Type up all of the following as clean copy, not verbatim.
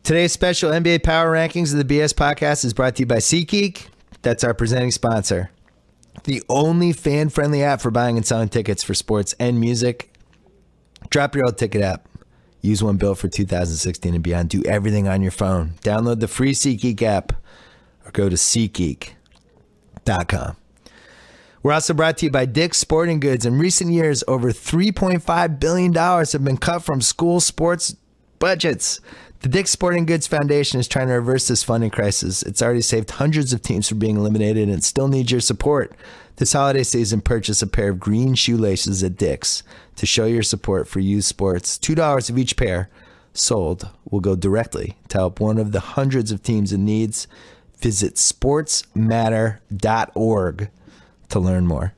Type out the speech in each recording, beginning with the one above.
Today's special NBA Power Rankings of the BS Podcast is brought to you by SeatGeek. That's our presenting sponsor. The only fan-friendly app for buying and selling tickets for sports and music. Drop your old ticket app. Use one built for 2016 and beyond. Do everything on your phone. Download the free SeatGeek app or go to SeatGeek.com. We're also brought to you by Dick's Sporting Goods. In recent years, over $3.5 billion have been cut from school sports budgets. The Dick's Sporting Goods Foundation is trying to reverse this funding crisis. It's already saved hundreds of teams from being eliminated and still needs your support. This holiday season, purchase a pair of green shoelaces at Dick's to show your support for youth sports. $2 of each pair sold will go directly to help one of the hundreds of teams in needs. Visit sportsmatter.org to learn more.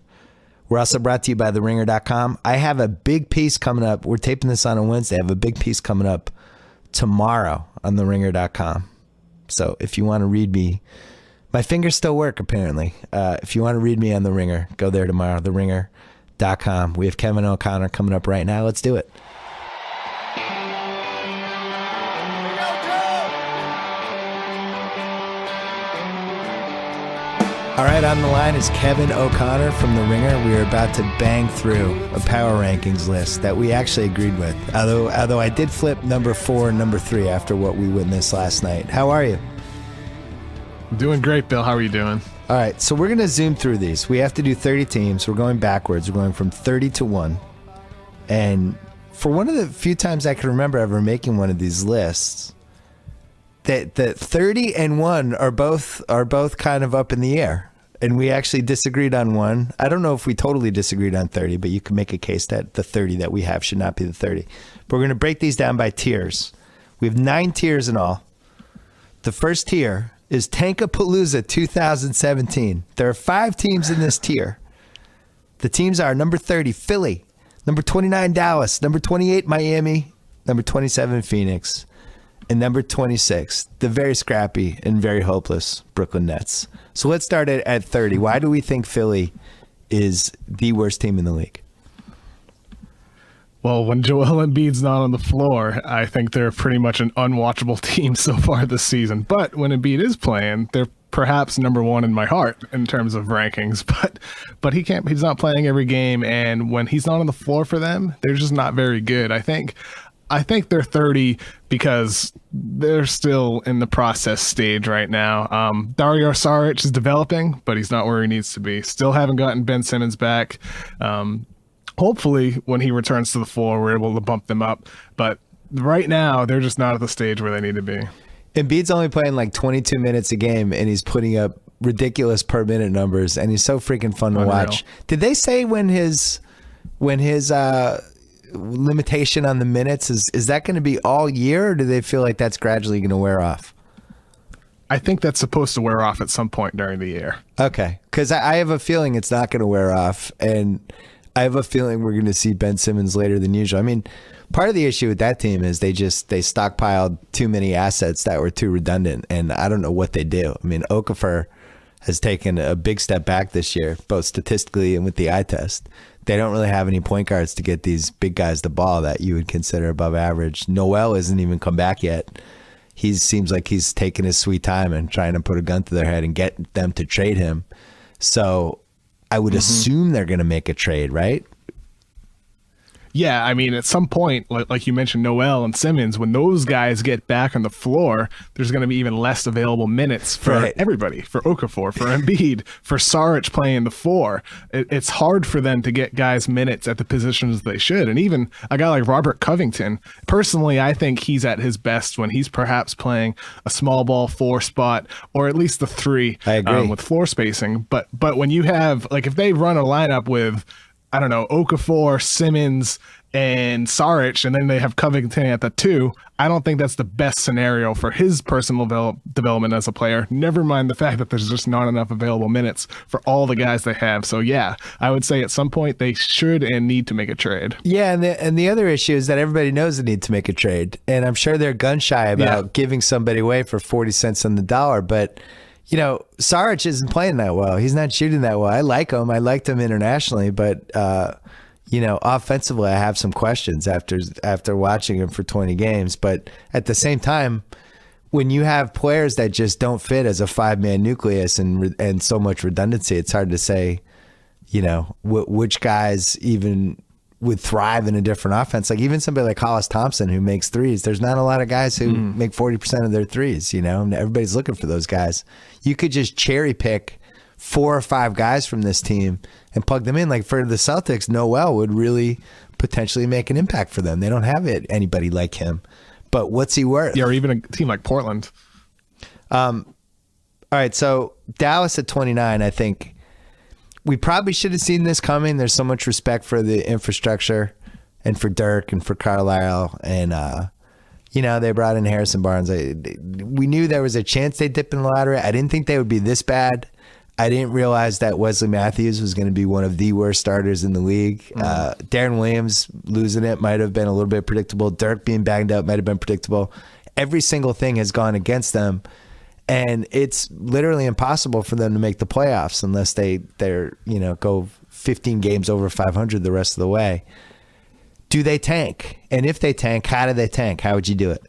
We're also brought to you by TheRinger.com. I have a big piece coming up. We're taping this on a Wednesday. I have a big piece coming up tomorrow on TheRinger.com. So if you want to read me, my fingers still work apparently. If you want to read me on The Ringer, go there tomorrow, TheRinger.com. We have Kevin O'Connor coming up right now. Let's do it. All right, on the line is Kevin O'Connor from The Ringer. We are about to bang through a power rankings list that we actually agreed with. Although I did flip number 4 and number 3 after what we witnessed last night. How are you? Doing great, Bill. How are you doing? All right, so we're going to zoom through these. We have to do 30 teams. We're going backwards. We're going from 30 to 1. And for one of the few times I can remember ever making one of these lists, that 30 and 1 are both kind of up in the air. And we actually disagreed on one. I don't know if we totally disagreed on 30, but you can make a case that the 30 that we have should not be the 30. But we're going to break these down by tiers. We have 9 tiers in all. The first tier is Tankapalooza 2017. There are 5 teams in this tier. The teams are number 30, Philly, number 29, Dallas, number 28, Miami, number 27, Phoenix, and number 26, the very scrappy and very hopeless Brooklyn Nets. So let's start at 30. Why do we think Philly is the worst team in the league? Well, when Joel Embiid's not on the floor, I think they're pretty much an unwatchable team so far this season. But when Embiid is playing, they're perhaps number 1 in my heart in terms of rankings. But he's not playing every game, and when he's not on the floor for them, they're just not very good. I think they're 30 because they're still in the process stage right now. Dario Saric is developing, but he's not where he needs to be. Still haven't gotten Ben Simmons back. Hopefully, when he returns to the floor, we're able to bump them up. But right now, they're just not at the stage where they need to be. Embiid's only playing like 22 minutes a game, and he's putting up ridiculous per minute numbers, and he's so freaking fun to watch. Did they say when his limitation on the minutes is that going to be all year, or do they feel like that's gradually going to wear off? I think that's supposed to wear off at some point during the year. Okay, because I have a feeling it's not going to wear off, and I have a feeling we're going to see Ben Simmons later than usual. I mean, part of the issue with that team is they stockpiled too many assets that were too redundant, and I don't know what they do. I mean, Okafor has taken a big step back this year, both statistically and with the eye test. They don't really have any point guards to get these big guys the ball that you would consider above average. Noel hasn't even come back yet. He seems like he's taking his sweet time and trying to put a gun to their head and get them to trade him. So I would assume they're going to make a trade, right? Yeah, I mean, at some point, like you mentioned, Noel and Simmons, when those guys get back on the floor, there's going to be even less available minutes for everybody, for Okafor, for Embiid, for Saric playing the 4. It's hard for them to get guys minutes at the positions they should. And even a guy like Robert Covington, personally, I think he's at his best when he's perhaps playing a small ball 4 spot, or at least the 3 with floor spacing. But when you have, like, if they run a lineup with, I don't know, Okafor, Simmons, and Saric, and then they have Covington at the 2, I don't think that's the best scenario for his personal development as a player. Never mind the fact that there's just not enough available minutes for all the guys they have. So yeah, I would say at some point they should and need to make a trade. Yeah, and the other issue is that everybody knows they need to make a trade, and I'm sure they're gun shy about giving somebody away for 40 cents on the dollar, but you know, Saric isn't playing that well. He's not shooting that well. I like him. I liked him internationally, but you know, offensively, I have some questions after watching him for 20 games. But at the same time, when you have players that just don't fit as a 5-man nucleus and so much redundancy, it's hard to say, which guys even would thrive in a different offense. Like even somebody like Hollis Thompson who makes threes, there's not a lot of guys who make 40% of their threes, and everybody's looking for those guys. You could just cherry pick 4 or 5 guys from this team and plug them in. Like for the Celtics, Noel would really potentially make an impact for them. They don't have anybody like him. But what's he worth? Yeah, or even a team like Portland. All right, so Dallas at 29, I think we probably should have seen this coming. There's so much respect for the infrastructure and for Dirk and for Carlisle. And, they brought in Harrison Barnes. We knew there was a chance they'd dip in the lottery. I didn't think they would be this bad. I didn't realize that Wesley Matthews was going to be one of the worst starters in the league. Darren Williams losing it might have been a little bit predictable. Dirk being banged up might have been predictable. Every single thing has gone against them, and it's literally impossible for them to make the playoffs unless they're go 15 games over 500 the rest of the way. Do they tank? And if they tank, how do they tank? How would you do it?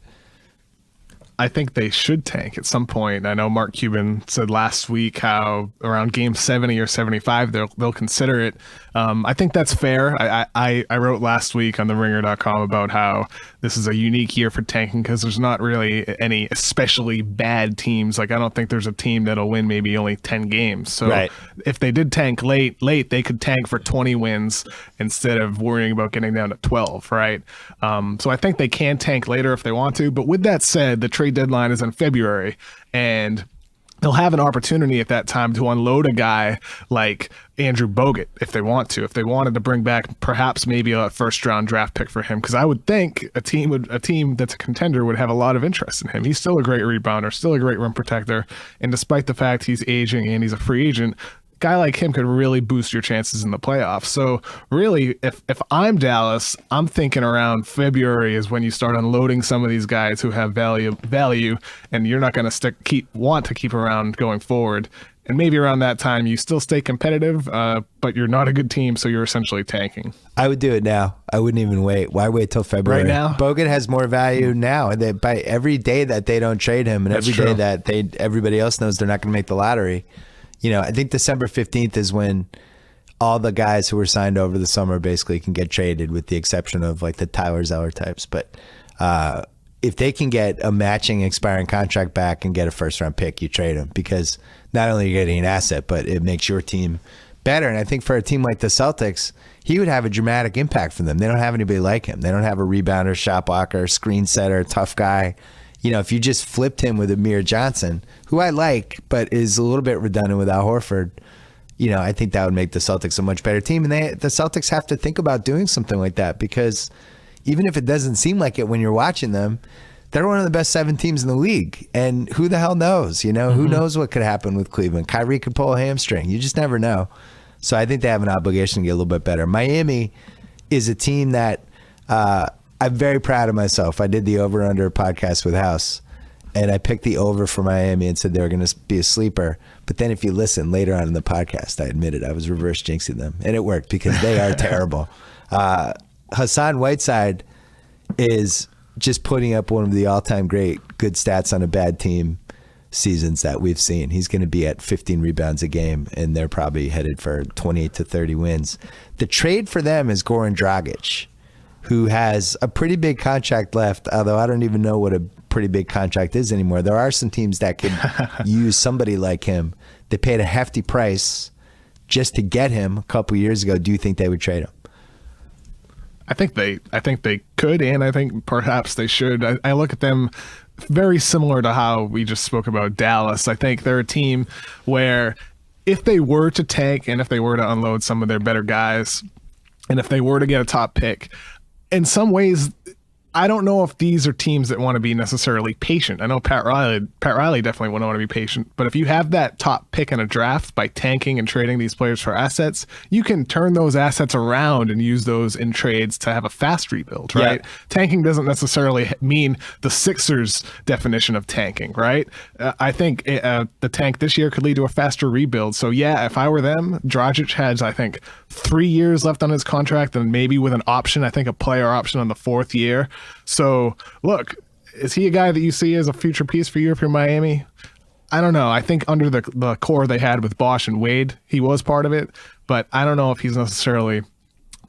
I think they should tank at some point. I know Mark Cuban said last week how around game 70 or 75 they'll consider it. I think that's fair. I wrote last week on theringer.com about how this is a unique year for tanking because there's not really any especially bad teams. Like I don't think there's a team that'll win maybe only 10 games. So if they did tank late, they could tank for 20 wins instead of worrying about getting down to 12, right? So I think they can tank later if they want to. But with that said, the trade deadline is in February, and they'll have an opportunity at that time to unload a guy like Andrew Bogut if they want to. If they wanted to bring back perhaps maybe a first-round draft pick for him, because I would think a team that's a contender would have a lot of interest in him. He's still a great rebounder, still a great rim protector, and despite the fact he's aging and he's a free agent, guy like him could really boost your chances in the playoffs. So really, if I'm Dallas, I'm thinking around February is when you start unloading some of these guys who have value, and you're not going to want to keep around going forward. And maybe around that time you still stay competitive, but you're not a good team, so you're essentially tanking. I would do it now. I wouldn't even wait. Why wait till February? Right now? Bogut has more value now. By every day that they don't trade him, and every day that everybody else knows they're not going to make the lottery. I think December 15th is when all the guys who were signed over the summer basically can get traded, with the exception of like the Tyler Zeller types. But if they can get a matching expiring contract back and get a first-round pick, you trade them, because not only are you getting an asset, but it makes your team better. And I think for a team like the Celtics, he would have a dramatic impact for them. They don't have anybody like him. They don't have a rebounder, shot blocker, screen setter, tough guy. If you just flipped him with Amir Johnson, who I like, but is a little bit redundant with Al Horford, I think that would make the Celtics a much better team. And the Celtics have to think about doing something like that, because even if it doesn't seem like it when you're watching them, they're one of the best 7 teams in the league. And who the hell knows? Who knows what could happen with Cleveland? Kyrie could pull a hamstring. You just never know. So I think they have an obligation to get a little bit better. Miami is a team that I'm very proud of myself. I did the over-under podcast with House, and I picked the over for Miami and said they were going to be a sleeper. But then if you listen later on in the podcast, I admitted I was reverse jinxing them, and it worked because they are terrible. Hassan Whiteside is just putting up one of the all-time great good stats on a bad team seasons that we've seen. He's going to be at 15 rebounds a game, and they're probably headed for 28 to 30 wins. The trade for them is Goran Dragic, who has a pretty big contract left, although I don't even know what a pretty big contract is anymore. There are some teams that could use somebody like him. They paid a hefty price just to get him a couple years ago. Do you think they would trade him? I think they could, and I think perhaps they should. I look at them very similar to how we just spoke about Dallas. I think they're a team where if they were to tank and if they were to unload some of their better guys, and if they were to get a top pick, in some ways, I don't know if these are teams that want to be necessarily patient. I know Pat Riley definitely wouldn't want to be patient, but if you have that top pick in a draft by tanking and trading these players for assets, you can turn those assets around and use those in trades to have a fast rebuild, right? Yeah. Tanking doesn't necessarily mean the Sixers definition of tanking, right? I think the tank this year could lead to a faster rebuild. So yeah, if I were them, Dragic has, I think, 3 years left on his contract, and maybe with an option, I think a player option on the 4th year. So look, is he a guy that you see as a future piece for you if you're Miami? I don't know. I think under the core they had with Bosch and Wade, he was part of it, but I don't know if he's necessarily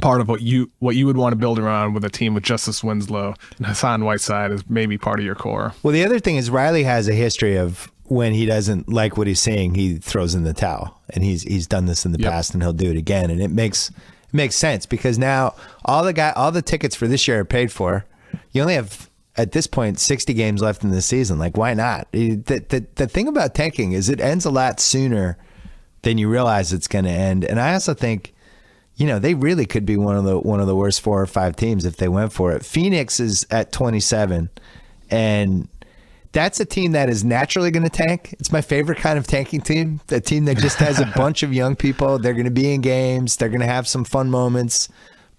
part of what you would want to build around with a team with Justice Winslow and Hassan Whiteside as maybe part of your core. Well, the other thing is Riley has a history of when he doesn't like what he's seeing, he throws in the towel, and he's done this in the past, and he'll do it again, and it makes sense because now all the tickets for this year are paid for. You only have at this point 60 games left in the season. Like, why not? The thing about tanking is it ends a lot sooner than you realize it's going to end, and I also think, they really could be one of the worst 4 or 5 teams if they went for it. Phoenix is at 27, and that's a team that is naturally going to tank. It's my favorite kind of tanking team, a team that just has a bunch of young people. They're going to be in games. They're going to have some fun moments,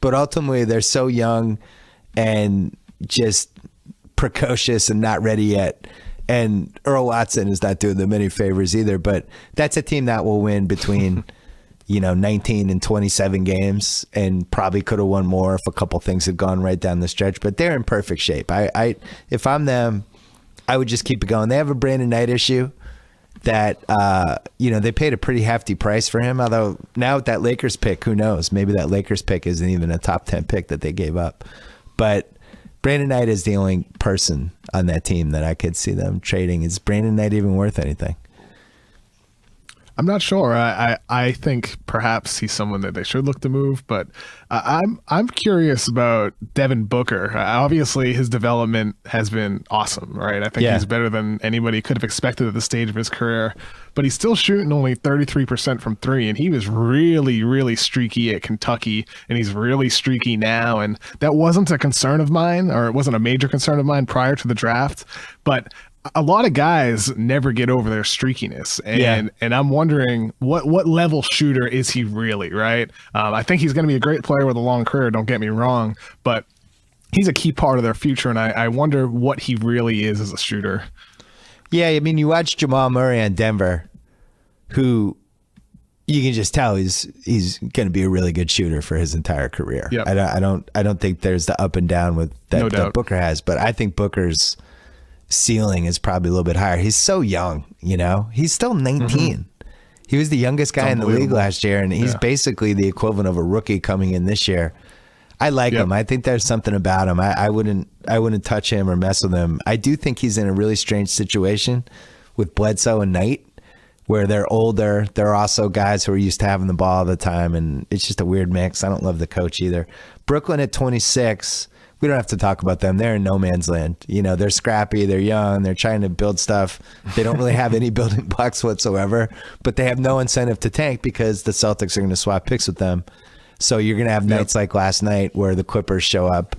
but ultimately they're so young and just precocious and not ready yet. And Earl Watson is not doing them any favors either, but that's a team that will win between 19 and 27 games, and probably could have won more if a couple things had gone right down the stretch, but they're in perfect shape. If I'm them, I would just keep it going. They have a Brandon Knight issue that, they paid a pretty hefty price for him, although now with that Lakers pick, who knows? Maybe that Lakers pick isn't even a top 10 pick that they gave up. But Brandon Knight is the only person on that team that I could see them trading. Is Brandon Knight even worth anything? I'm not sure. I think perhaps he's someone that they should look to move, but I'm curious about Devin Booker. Obviously, his development has been awesome, right? I think he's better than anybody could have expected at the stage of his career, but he's still shooting only 33% from 3, and he was really, really streaky at Kentucky, and he's really streaky now, and that wasn't a concern of mine, or it wasn't a major concern of mine prior to the draft, but a lot of guys never get over their streakiness, and I'm wondering what level shooter is he really, right? I think he's going to be a great player with a long career, don't get me wrong, but he's a key part of their future, and I wonder what he really is as a shooter. Yeah, I mean, you watch Jamal Murray on Denver, who you can just tell he's going to be a really good shooter for his entire career. Yep. I don't think there's the up and down with that Booker has, but I think Booker's ceiling is probably a little bit higher. He's so young, he's still 19. Mm-hmm. He was the youngest guy in the league last year, and he's basically the equivalent of a rookie coming in this year. I like him. I think there's something about him. I wouldn't touch him or mess with him. I do think he's in a really strange situation with Bledsoe and Knight, where they're older. They're also guys who are used to having the ball all the time, and it's just a weird mix. I don't love the coach either. Brooklyn at 26. We don't have to talk about them. They're in no man's land. They're scrappy. They're young. They're trying to build stuff. They don't really have any building blocks whatsoever, but they have no incentive to tank because the Celtics are going to swap picks with them. So you're going to have nights like last night where the Clippers show up.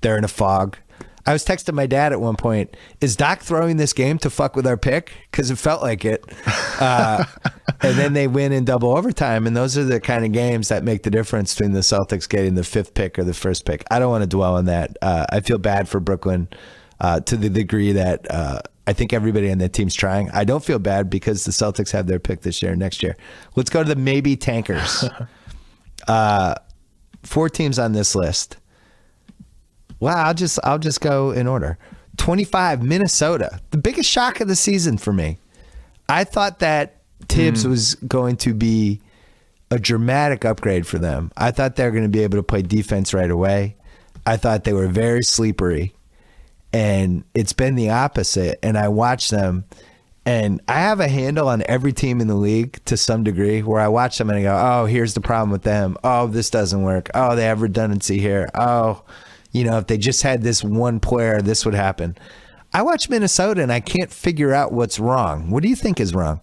They're in a fog. I was texting my dad at one point, is Doc throwing this game to fuck with our pick? Because it felt like it. And then they win in double overtime, and those are the kind of games that make the difference between the Celtics getting the 5th pick or the 1st pick. I don't want to dwell on that. I feel bad for Brooklyn to the degree that I think everybody on that team's trying. I don't feel bad because the Celtics have their pick this year and next year. Let's go to the maybe tankers. 4 teams on this list. Well, I'll just go in order. 25, Minnesota. The biggest shock of the season for me. I thought that Tibbs was going to be a dramatic upgrade for them. I thought they were going to be able to play defense right away. I thought they were very sleepery, and it's been the opposite. And I watch them, and I have a handle on every team in the league to some degree, where I watch them and I go, oh, here's the problem with them. Oh, this doesn't work. Oh, they have redundancy here. Oh, if they just had this one player, this would happen. I watch Minnesota and I can't figure out what's wrong. What do you think is wrong?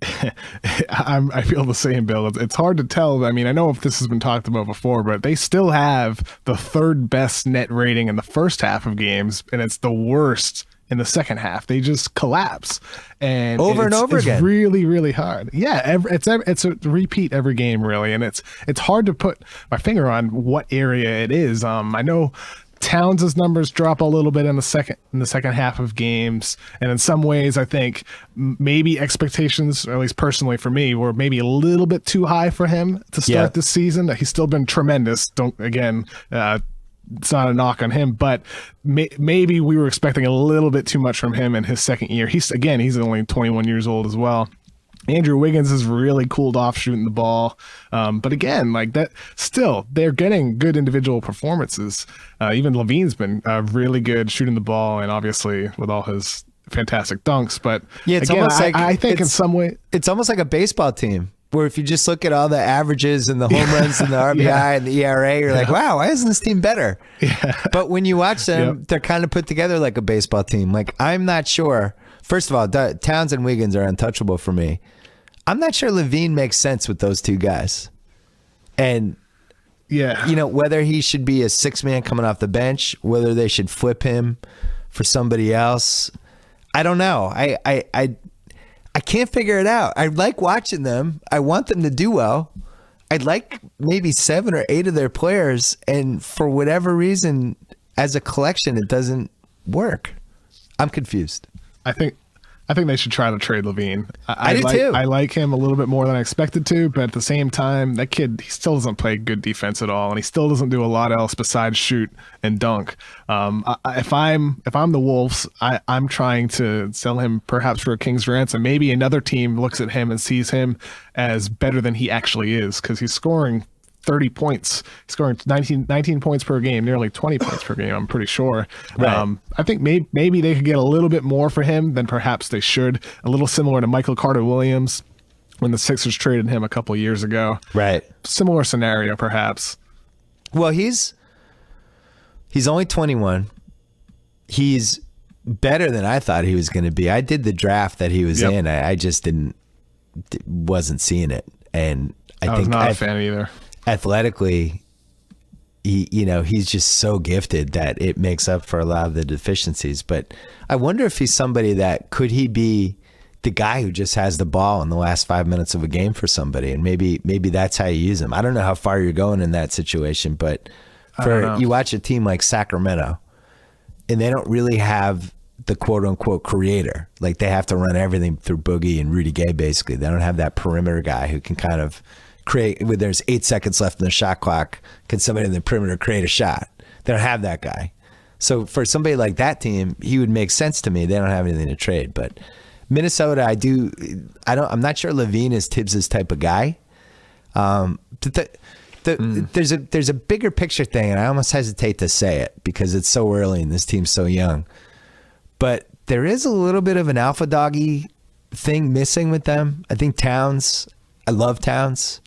I feel the same, Bill. It's hard to tell. I mean, I know if this has been talked about before, but they still have the 3rd best net rating in the first half of games, and it's the worst in the second half. They just collapse, and over again. It's really, really hard. Yeah, it's a repeat every game, really, and it's hard to put my finger on what area it is. I know Towns' numbers drop a little bit in the second half of games, and in some ways, I think maybe expectations, or at least personally for me, were maybe a little bit too high for him to start this season. He's still been tremendous. it's not a knock on him, but maybe we were expecting a little bit too much from him in his second year. He's only 21 years old as well. Andrew Wiggins has really cooled off shooting the ball. But again, like that, still, they're getting good individual performances. Even Levine's been really good shooting the ball, and obviously with all his fantastic dunks. But yeah, it's again, almost like I think in some way it's almost like a baseball team where if you just look at all the averages and the home runs and the RBI and the ERA, you're like, wow, why isn't this team better? Yeah. But when you watch them, they're kind of put together like a baseball team. Like, I'm not sure. First of all, Towns and Wiggins are untouchable for me. I'm not sure Levine makes sense with those two guys. And, whether he should be a six-man coming off the bench, whether they should flip him for somebody else, I don't know. I can't figure it out. I like watching them. I want them to do well. I like maybe 7 or 8 of their players, and for whatever reason, as a collection, it doesn't work. I'm confused. I think they should try to trade Levine. I do too. I like him a little bit more than I expected to, but at the same time, that kid, he still doesn't play good defense at all, and he still doesn't do a lot else besides shoot and dunk. If I'm the Wolves, I'm trying to sell him perhaps for a king's ransom. Maybe another team looks at him and sees him as better than he actually is, because he's scoring 30 points. He's scoring 19 points per game, nearly 20 points per game, I'm pretty sure. Right. I think maybe they could get a little bit more for him than perhaps they should. A little similar to Michael Carter-Williams when the Sixers traded him a couple years ago. Right. Similar scenario, perhaps. Well, he's only 21. He's better than I thought he was going to be. I did the draft that he was in. I just wasn't seeing it. And I was not a fan either. Athletically, he's just so gifted that it makes up for a lot of the deficiencies. But I wonder if he's somebody that could he be the guy who just has the ball in the last 5 minutes of a game for somebody, and maybe that's how you use him. I don't know how far you're going in that situation, but you watch a team like Sacramento, and they don't really have the quote unquote creator. Like, they have to run everything through Boogie and Rudy Gay. Basically, they don't have that perimeter guy who can kind of create, when there's 8 seconds left in the shot clock, can somebody in the perimeter create a shot? They don't have that guy. So for somebody like that team, he would make sense to me. They don't have anything to trade. But Minnesota, I'm not sure Levine is Tibbs's type of guy. There's a bigger picture thing, and I almost hesitate to say it because it's so early and this team's so young. But there is a little bit of an alpha doggy thing missing with them. I think Towns, I love Towns.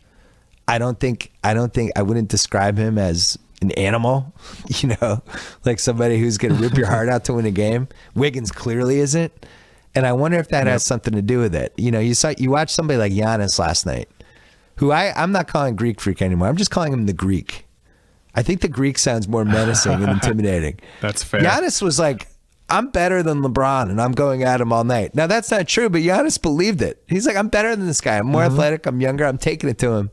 I wouldn't describe him as an animal, like somebody who's going to rip your heart out to win a game. Wiggins clearly isn't. And I wonder if that has something to do with it. You watch somebody like Giannis last night, who I'm not calling Greek Freak anymore. I'm just calling him the Greek. I think the Greek sounds more menacing and intimidating. That's fair. Giannis was like, I'm better than LeBron and I'm going at him all night. Now that's not true, but Giannis believed it. He's like, I'm better than this guy. I'm more athletic. I'm younger. I'm taking it to him,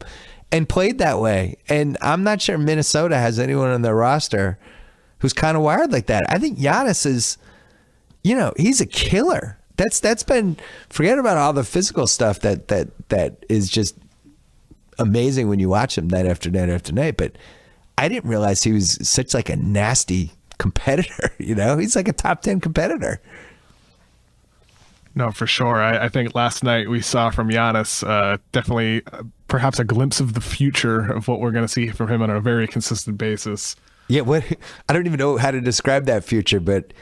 and played that way. And I'm not sure Minnesota has anyone on their roster who's kind of wired like that. I think Giannis is, he's a killer. That's been, forget about all the physical stuff that is just amazing when you watch him night after night after night. But I didn't realize he was such like a nasty competitor. He's like a top 10 competitor. No, for sure. I think last night we saw from Giannis definitely perhaps a glimpse of the future of what we're going to see from him on a very consistent basis. Yeah, I don't even know how to describe that future, but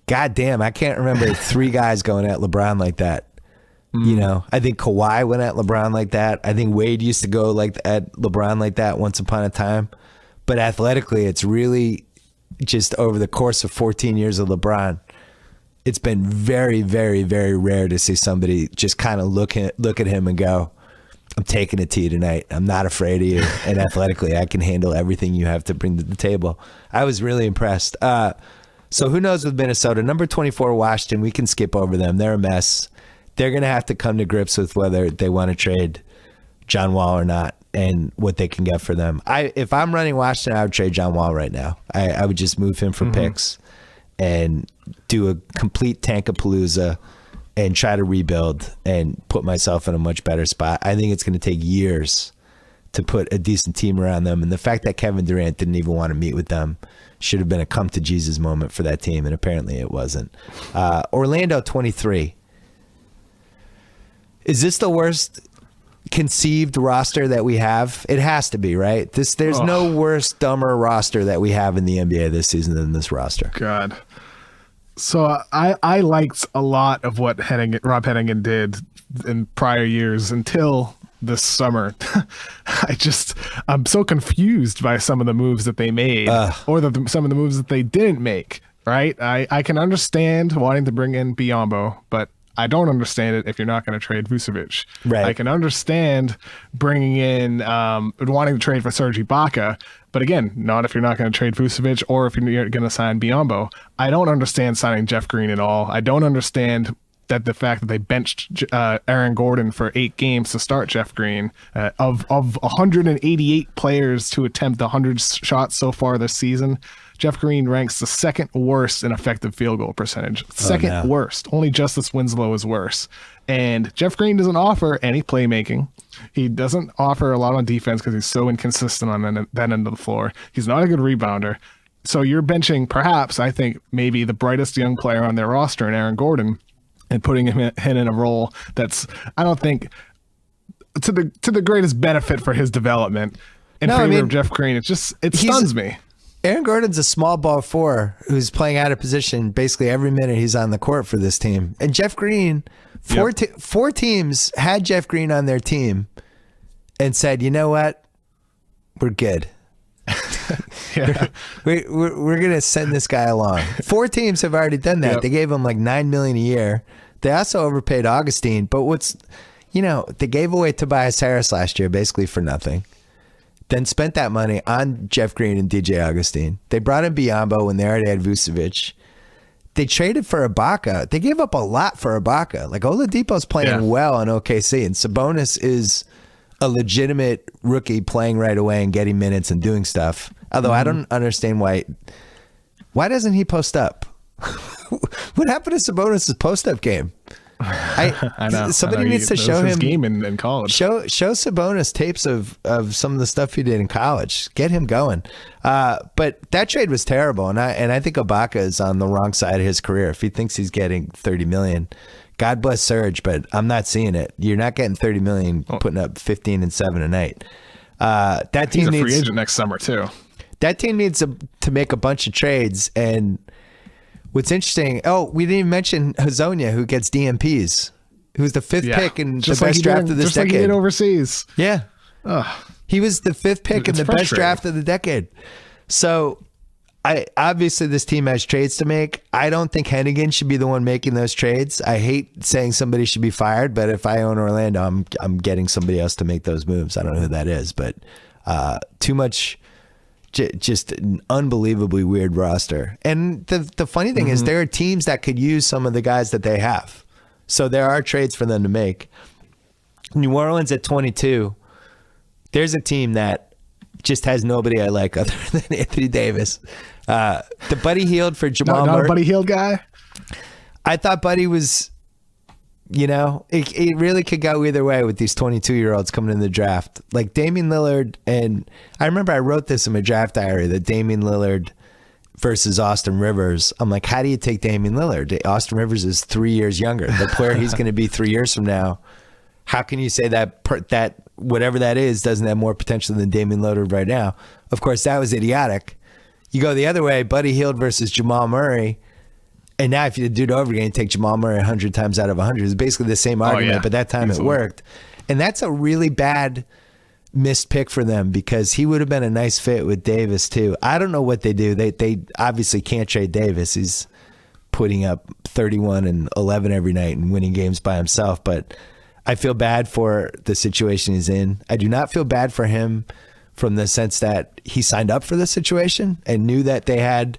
goddamn, I can't remember 3 guys going at LeBron like that. I think Kawhi went at LeBron like that. I think Wade used to go at LeBron like that once upon a time. But athletically, it's really just over the course of 14 years of LeBron, it's been very, very, very rare to see somebody just kind of look at him and go, I'm taking it to you tonight. I'm not afraid of you. And athletically, I can handle everything you have to bring to the table. I was really impressed. So who knows with Minnesota? Number 24, Washington, we can skip over them. They're a mess. They're going to have to come to grips with whether they want to trade John Wall or not and what they can get for them. If I'm running Washington, I would trade John Wall right now. I would just move him for picks and do a complete tankapalooza and try to rebuild and put myself in a much better spot. I think it's going to take years to put a decent team around them. And the fact that Kevin Durant didn't even want to meet with them should have been a come to Jesus moment for that team, and apparently it wasn't. Orlando 23. Is this the worst conceived roster that we have? It has to be, right? There's no worse, dumber roster that we have in the NBA this season than this roster. God. So I liked a lot of what Rob Hennigan did in prior years until this summer. I'm so confused by some of the moves that they made or some of the moves that they didn't make, right? I can understand wanting to bring in Biyombo, but I don't understand it if you're not going to trade Vucevic. Right. I can understand bringing in, wanting to trade for Serge Ibaka, but again, not if you're not going to trade Vucevic or if you're going to sign Biyombo. I don't understand signing Jeff Green at all. I don't understand that the fact that they benched Aaron Gordon for 8 games to start Jeff Green. Of 188 players to attempt 100 shots so far this season, Jeff Green ranks the second worst in effective field goal percentage. Second worst. Only Justice Winslow is worse. And Jeff Green doesn't offer any playmaking. He doesn't offer a lot on defense because he's so inconsistent on that end of the floor. He's not a good rebounder. So you're benching perhaps, I think, maybe the brightest young player on their roster in Aaron Gordon and putting him in a role that's, I don't think, to the greatest benefit for his development in favor of Jeff Green. It stuns me. Aaron Gordon's a small ball 4 who's playing out of position basically every minute he's on the court for this team. And Jeff Green, four teams had Jeff Green on their team and said, you know what? We're good. We're going to send this guy along. 4 teams have already done that. They gave him like $9 million a year. They also overpaid Augustine. But they gave away Tobias Harris last year basically for nothing. Then spent that money on Jeff Green and DJ Augustine. They brought in Biyombo when they already had Vucevic. They traded for Ibaka. They gave up a lot for Ibaka. Like Oladipo's playing well in OKC, and Sabonis is a legitimate rookie playing right away and getting minutes and doing stuff. Although I don't understand why doesn't he post up? What happened to Sabonis' post-up game? I know. Somebody needs to show him his game in college. Show Sabonis tapes of some of the stuff he did in college. Get him going. But that trade was terrible, and I think Ibaka is on the wrong side of his career. If he thinks he's getting $30 million, God bless Serge, but I'm not seeing it. You're not getting $30 million putting up 15 and 7 a night. That team he's a free agent next summer too. That team needs to make a bunch of trades. And what's interesting, we didn't even mention Hazonia, who gets DMPs, who's the 5th pick in the best draft of this decade. Just like he did overseas. Yeah. He was the 5th pick in the best draft of the decade. So obviously this team has trades to make. I don't think Hennigan should be the one making those trades. I hate saying somebody should be fired, but if I own Orlando, I'm getting somebody else to make those moves. I don't know who that is, but too much. Just an unbelievably weird roster. And the funny thing is there are teams that could use some of the guys that they have. So there are trades for them to make. New Orleans at 22, there's a team that just has nobody I like other than Anthony Davis. The Buddy Hield for Jamal Murray. Not a Buddy Hield guy? I thought Buddy was, it really could go either way with these 22-year-olds coming in the draft. Like Damian Lillard, and I remember I wrote this in my draft diary, that Damian Lillard versus Austin Rivers. I'm like, how do you take Damian Lillard? Austin Rivers is 3 years younger. The player he's going to be 3 years from now, how can you say that whatever that is doesn't have more potential than Damian Lillard right now? Of course, that was idiotic. You go the other way, Buddy Hield versus Jamal Murray. And now if you do it over again, take Jamal Murray 100 times out of 100. It's basically the same argument, but that time it worked. And that's a really bad missed pick for them because he would have been a nice fit with Davis too. I don't know what they do. They obviously can't trade Davis. He's putting up 31 and 11 every night and winning games by himself. But I feel bad for the situation he's in. I do not feel bad for him from the sense that he signed up for the situation and knew that they had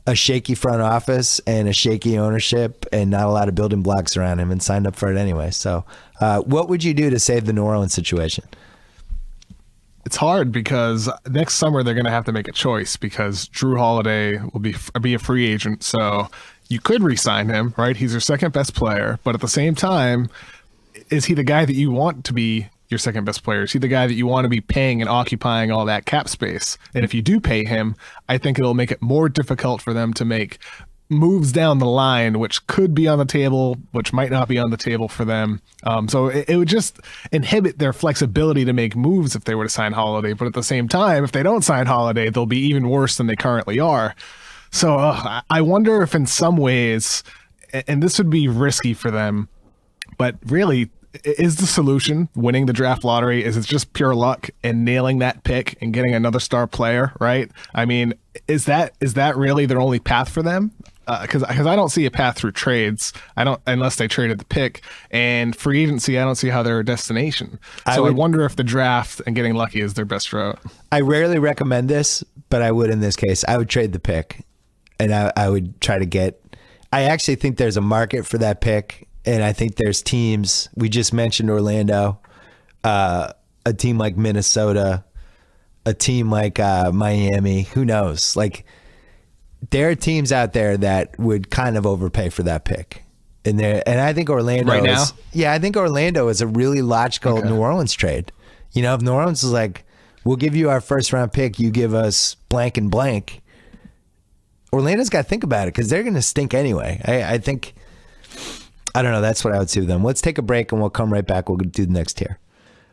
a shaky front office and a shaky ownership and not a lot of building blocks around him and signed up for it anyway. So what would you do to save the New Orleans situation? It's hard because next summer they're going to have to make a choice because Drew Holiday will be a free agent. So you could re-sign him, right? He's your second best player. But at the same time, is he the guy that you want to be your second best player. Is he the guy that you want to be paying and occupying all that cap space? And if you do pay him, I think it'll make it more difficult for them to make moves down the line, which could be on the table, which might not be on the table for them. So it would just inhibit their flexibility to make moves if they were to sign Holiday. But at the same time, if they don't sign Holiday, they'll be even worse than they currently are. So I wonder if in some ways, and this would be risky for them, but really, is the solution winning the draft lottery? Is it just pure luck and nailing that pick and getting another star player, right? I mean, is that really their only path for them? Because I don't see a path through trades. Unless they traded the pick, and free agency. I don't see how they're a destination. So I wonder if the draft and getting lucky is their best route. I rarely recommend this, but I would in this case. I would trade the pick, and I would try to get. I actually think there's a market for that pick. And I think there's teams, we just mentioned Orlando, a team like Minnesota, a team like Miami, who knows? Like, there are teams out there that would kind of overpay for that pick. And I think Orlando right now? I think Orlando is a really logical New Orleans trade. You know, if New Orleans is like, we'll give you our first round pick, you give us blank and blank, Orlando's got to think about it because they're going to stink anyway. I think... I don't know. That's what I would see with them. Let's take a break and we'll come right back. We'll do the next tier.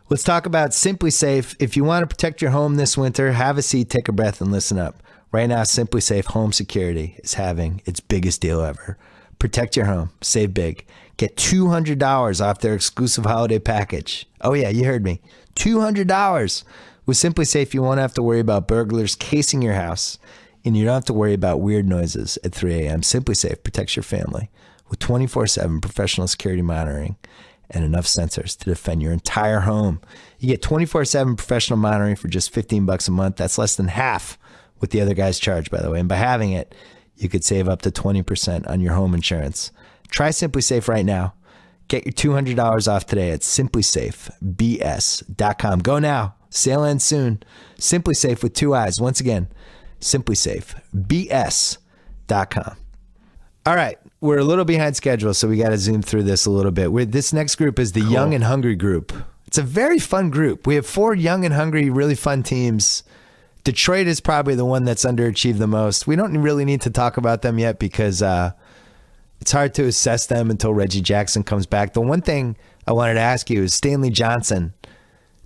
Let's talk about Simply Safe. If you want to protect your home this winter, have a seat, take a breath, and listen up. Right now, Simply Safe Home Security is having its biggest deal ever. Protect your home. Save big. Get $200 off their exclusive holiday package. Oh, yeah, you heard me. $200. With Simply Safe, you won't have to worry about burglars casing your house, and you don't have to worry about weird noises at 3 a.m. Simply Safe protects your family with 24/7 professional security monitoring and enough sensors to defend your entire home. You get 24/7 professional monitoring for just $15 a month. That's less than half what the other guys charge, by the way. And by having it, you could save up to 20% on your home insurance. Try Simply Safe right now. Get your $200 off today at simplysafebs.com. Go now. Sale ends soon. Simply Safe with 2 eyes. Once again, simplysafebs.com. All right. We're a little behind schedule, so we got to zoom through this a little bit. This next group is the Young and Hungry group. It's a very fun group. We have 4 young and hungry, really fun teams. Detroit is probably the one that's underachieved the most. We don't really need to talk about them yet because it's hard to assess them until Reggie Jackson comes back. The one thing I wanted to ask you is Stanley Johnson.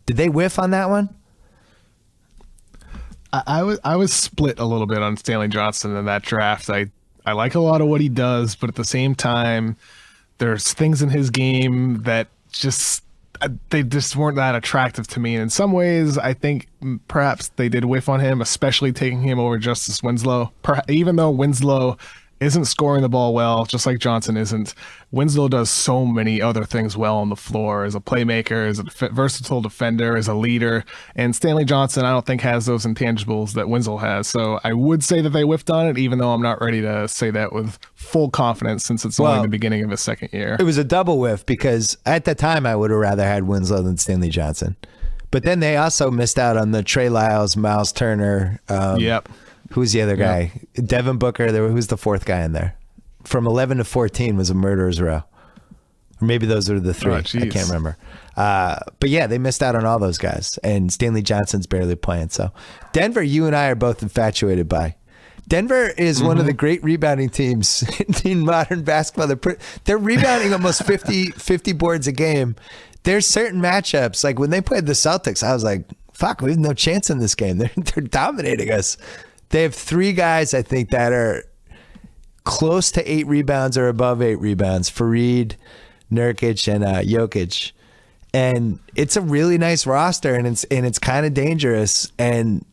Did they whiff on that one? I was split a little bit on Stanley Johnson in that draft. I like a lot of what he does, but at the same time, there's things in his game that they just weren't that attractive to me. And in some ways, I think perhaps they did whiff on him, especially taking him over Justice Winslow. Even though Winslow isn't scoring the ball well, just like Johnson isn't, Winslow does so many other things well on the floor as a playmaker, as a versatile defender, as a leader. And Stanley Johnson, I don't think, has those intangibles that Winslow has. So I would say that they whiffed on it, even though I'm not ready to say that with full confidence since it's only the beginning of his second year. It was a double whiff because at the time I would have rather had Winslow than Stanley Johnson. But then they also missed out on the Trey Lyles, Miles Turner. Yep. Who's the other guy? Devin Booker. Who's the fourth guy in there? From 11 to 14 was a murderer's row. Or maybe those are the 3. I can't remember. But yeah, they missed out on all those guys. And Stanley Johnson's barely playing. So Denver, you and I are both infatuated by. Denver is one of the great rebounding teams in modern basketball. They're rebounding almost 50 boards a game. There's certain matchups. Like when they played the Celtics, I was like, fuck, we have no chance in this game. They're dominating us. They have 3 guys, I think, that are close to 8 rebounds or above 8 rebounds. Fareed, Nurkic, and Jokic. And it's a really nice roster, and it's kind of dangerous. And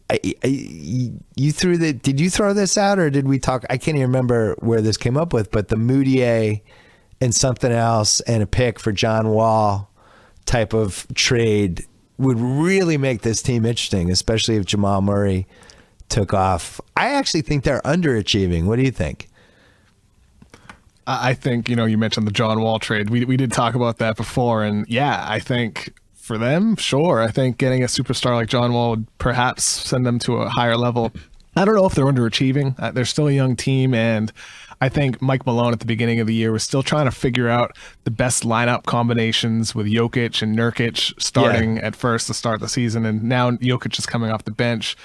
did you throw this out, or did we talk? I can't even remember where this came up with, but the Moutier and something else and a pick for John Wall type of trade would really make this team interesting, especially if Jamal Murray took off. I actually think they're underachieving. What do you think? I think, you mentioned the John Wall trade. We did talk about that before. And yeah, I think for them, sure. I think getting a superstar like John Wall would perhaps send them to a higher level. I don't know if they're underachieving. They're still a young team, and I think Mike Malone at the beginning of the year was still trying to figure out the best lineup combinations with Jokic and Nurkic starting at first to start the season, and now Jokic is coming off the bench.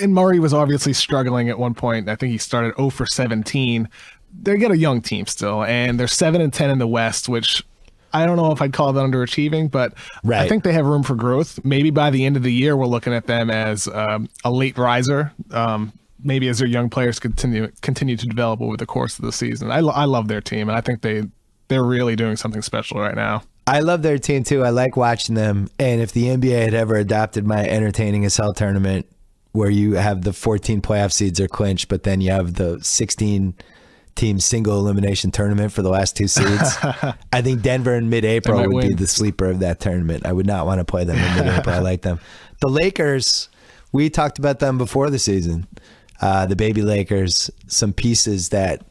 And Murray was obviously struggling at one point. I think he started 0 for 17. They get a young team still, and they're 7-10 in the West, which I don't know if I'd call that underachieving, but I think they have room for growth. Maybe by the end of the year, we're looking at them as a late riser. Maybe as their young players continue to develop over the course of the season. I love their team, and I think they're really doing something special right now. I love their team too. I like watching them. And if the NBA had ever adopted my entertaining as hell tournament, where you have the 14 playoff seeds are clinched, but then you have the 16 team single elimination tournament for the last 2 seeds. I think Denver in mid-April would be the sleeper of that tournament. I would not want to play them in mid-April. I like them. The Lakers, we talked about them before the season. The baby Lakers, some pieces that,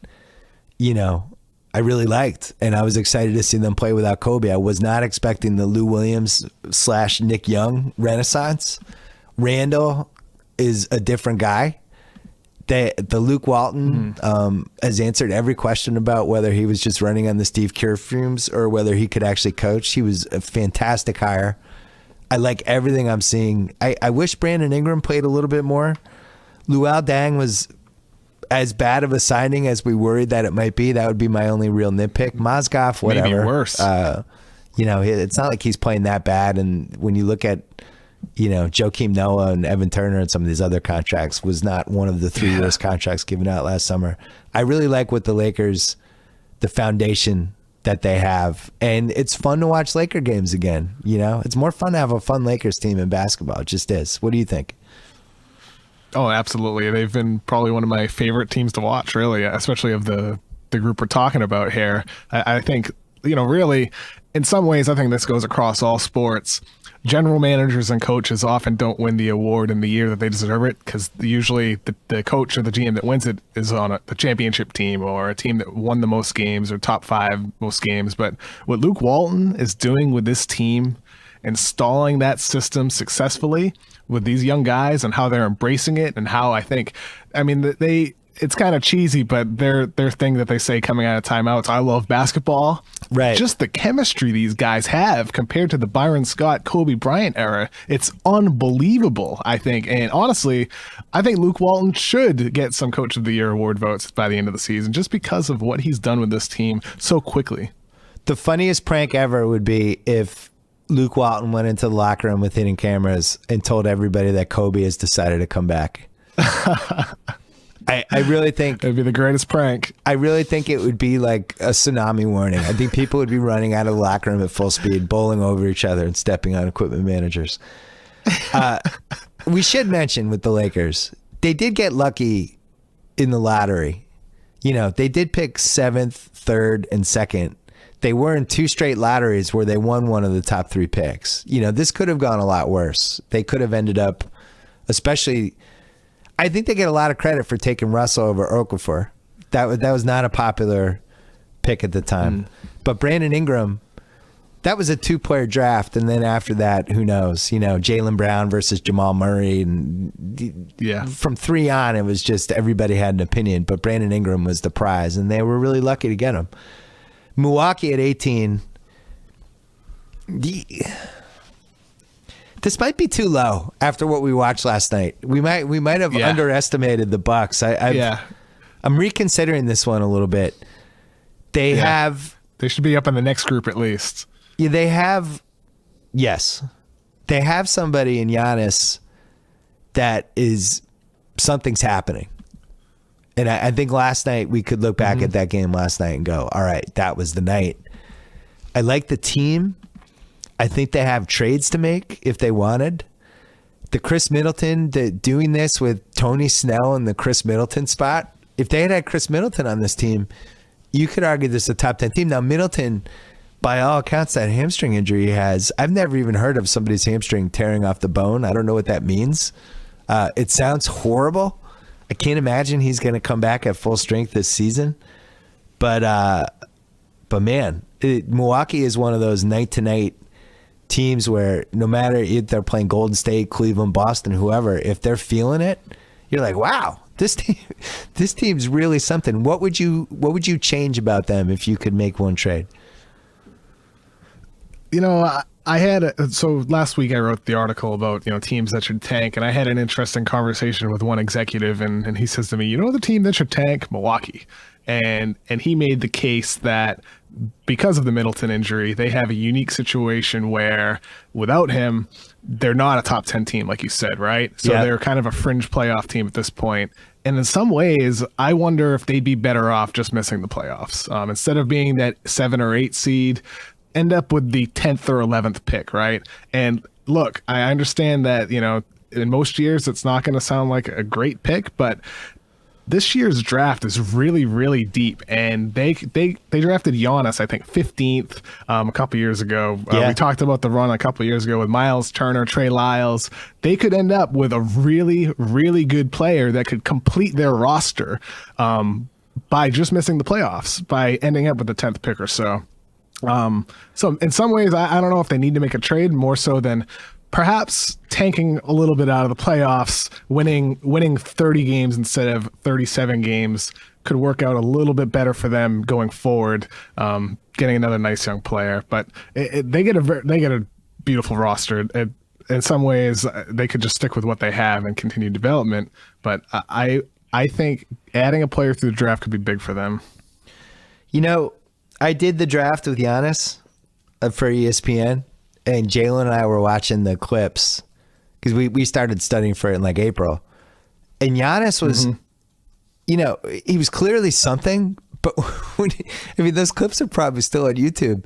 I really liked, and I was excited to see them play without Kobe. I was not expecting the Lou Williams / Nick Young renaissance. Randall is a different guy. The Luke Walton has answered every question about whether he was just running on the Steve Kerr fumes or whether he could actually coach. He was a fantastic hire. I like everything I'm seeing. I wish Brandon Ingram played a little bit more. Luol Deng was as bad of a signing as we worried that it might be. That would be my only real nitpick. Mozgov, whatever. Maybe worse. It's not like he's playing that bad. And when you look at Joakim Noah and Evan Turner and some of these other contracts, was not one of the 3 worst contracts given out last summer. I really like what the Lakers, the foundation that they have. And it's fun to watch Laker games again. It's more fun to have a fun Lakers team in basketball. It just is. What do you think? Oh, absolutely. They've been probably one of my favorite teams to watch, really, especially of the group we're talking about here. I think, really, in some ways, I think this goes across all sports. General managers and coaches often don't win the award in the year that they deserve it, because usually the coach or the GM that wins it is on the championship team or a team that won the most games or top 5 most games. But what Luke Walton is doing with this team, installing that system successfully with these young guys and how they're embracing it, and how it's kind of cheesy, but their thing that they say coming out of timeouts, I love basketball. Right. Just the chemistry these guys have compared to the Byron Scott, Kobe Bryant era. It's unbelievable, I think. And honestly, I think Luke Walton should get some Coach of the Year award votes by the end of the season, just because of what he's done with this team so quickly. The funniest prank ever would be if Luke Walton went into the locker room with hidden cameras and told everybody that Kobe has decided to come back. I really think it'd be the greatest prank. I really think it would be like a tsunami warning. I think people would be running out of the locker room at full speed, bowling over each other and stepping on equipment managers. We should mention with the Lakers, they did get lucky in the lottery. They did pick 7th, 3rd, and 2nd. They were in 2 straight lotteries where they won one of the top 3 picks. This could have gone a lot worse. They could have ended up, especially, I think they get a lot of credit for taking Russell over Okafor. That was not a popular pick at the time. But Brandon Ingram, that was a 2-player draft, and then after that, who knows? Jaylen Brown versus Jamal Murray, and from 3 on, it was just everybody had an opinion. But Brandon Ingram was the prize, and they were really lucky to get him. Milwaukee at 18. This might be too low after what we watched last night. We might have underestimated the Bucks. I'm reconsidering this one a little bit. They should be up in the next group at least. Yeah, they have somebody in Giannis that is something's happening. And I think last night we could look back at that game last night and go, all right, that was the night. I like the team. I think they have trades to make if they wanted. The Chris Middleton, doing this with Tony Snell in the Chris Middleton spot, if they had Chris Middleton on this team, you could argue this is a top 10 team. Now, Middleton, by all accounts, that hamstring injury he has, I've never even heard of somebody's hamstring tearing off the bone. I don't know what that means. It sounds horrible. I can't imagine he's going to come back at full strength this season. But man, Milwaukee is one of those night-to-night teams where no matter if they're playing Golden State, Cleveland, Boston, whoever, if they're feeling it, you're like, wow, this team's really something. What would you change about them if you could make one trade? You know, I had so last week I wrote the article about, teams that should tank, and I had an interesting conversation with one executive, and he says to me, the team that should tank? Milwaukee. And he made the case that because of the Middleton injury, they have a unique situation where without him, they're not a top 10 team, like you said, right? So they're kind of a fringe playoff team at this point. And in some ways, I wonder if they'd be better off just missing the playoffs. Instead of being that 7 or 8 seed, end up with the 10th or 11th pick, right? And look, I understand that, in most years, it's not going to sound like a great pick, but this year's draft is really, really deep, and they drafted Giannis, I think, 15th a couple years ago. We talked about the run a couple years ago with Miles Turner, Trey Lyles. They could end up with a really, really good player that could complete their roster by just missing the playoffs, by ending up with the 10th pick or so. So in some ways, I don't know if they need to make a trade more so than perhaps tanking a little bit out of the playoffs, winning 30 games instead of 37 games could work out a little bit better for them going forward. Getting another nice young player, but they get a beautiful roster. In some ways, they could just stick with what they have and continue development. But I think adding a player through the draft could be big for them. I did the draft with Giannis for ESPN. And Jalen and I were watching the clips because we started studying for it in like April. And Giannis was, he was clearly something, but those clips are probably still on YouTube.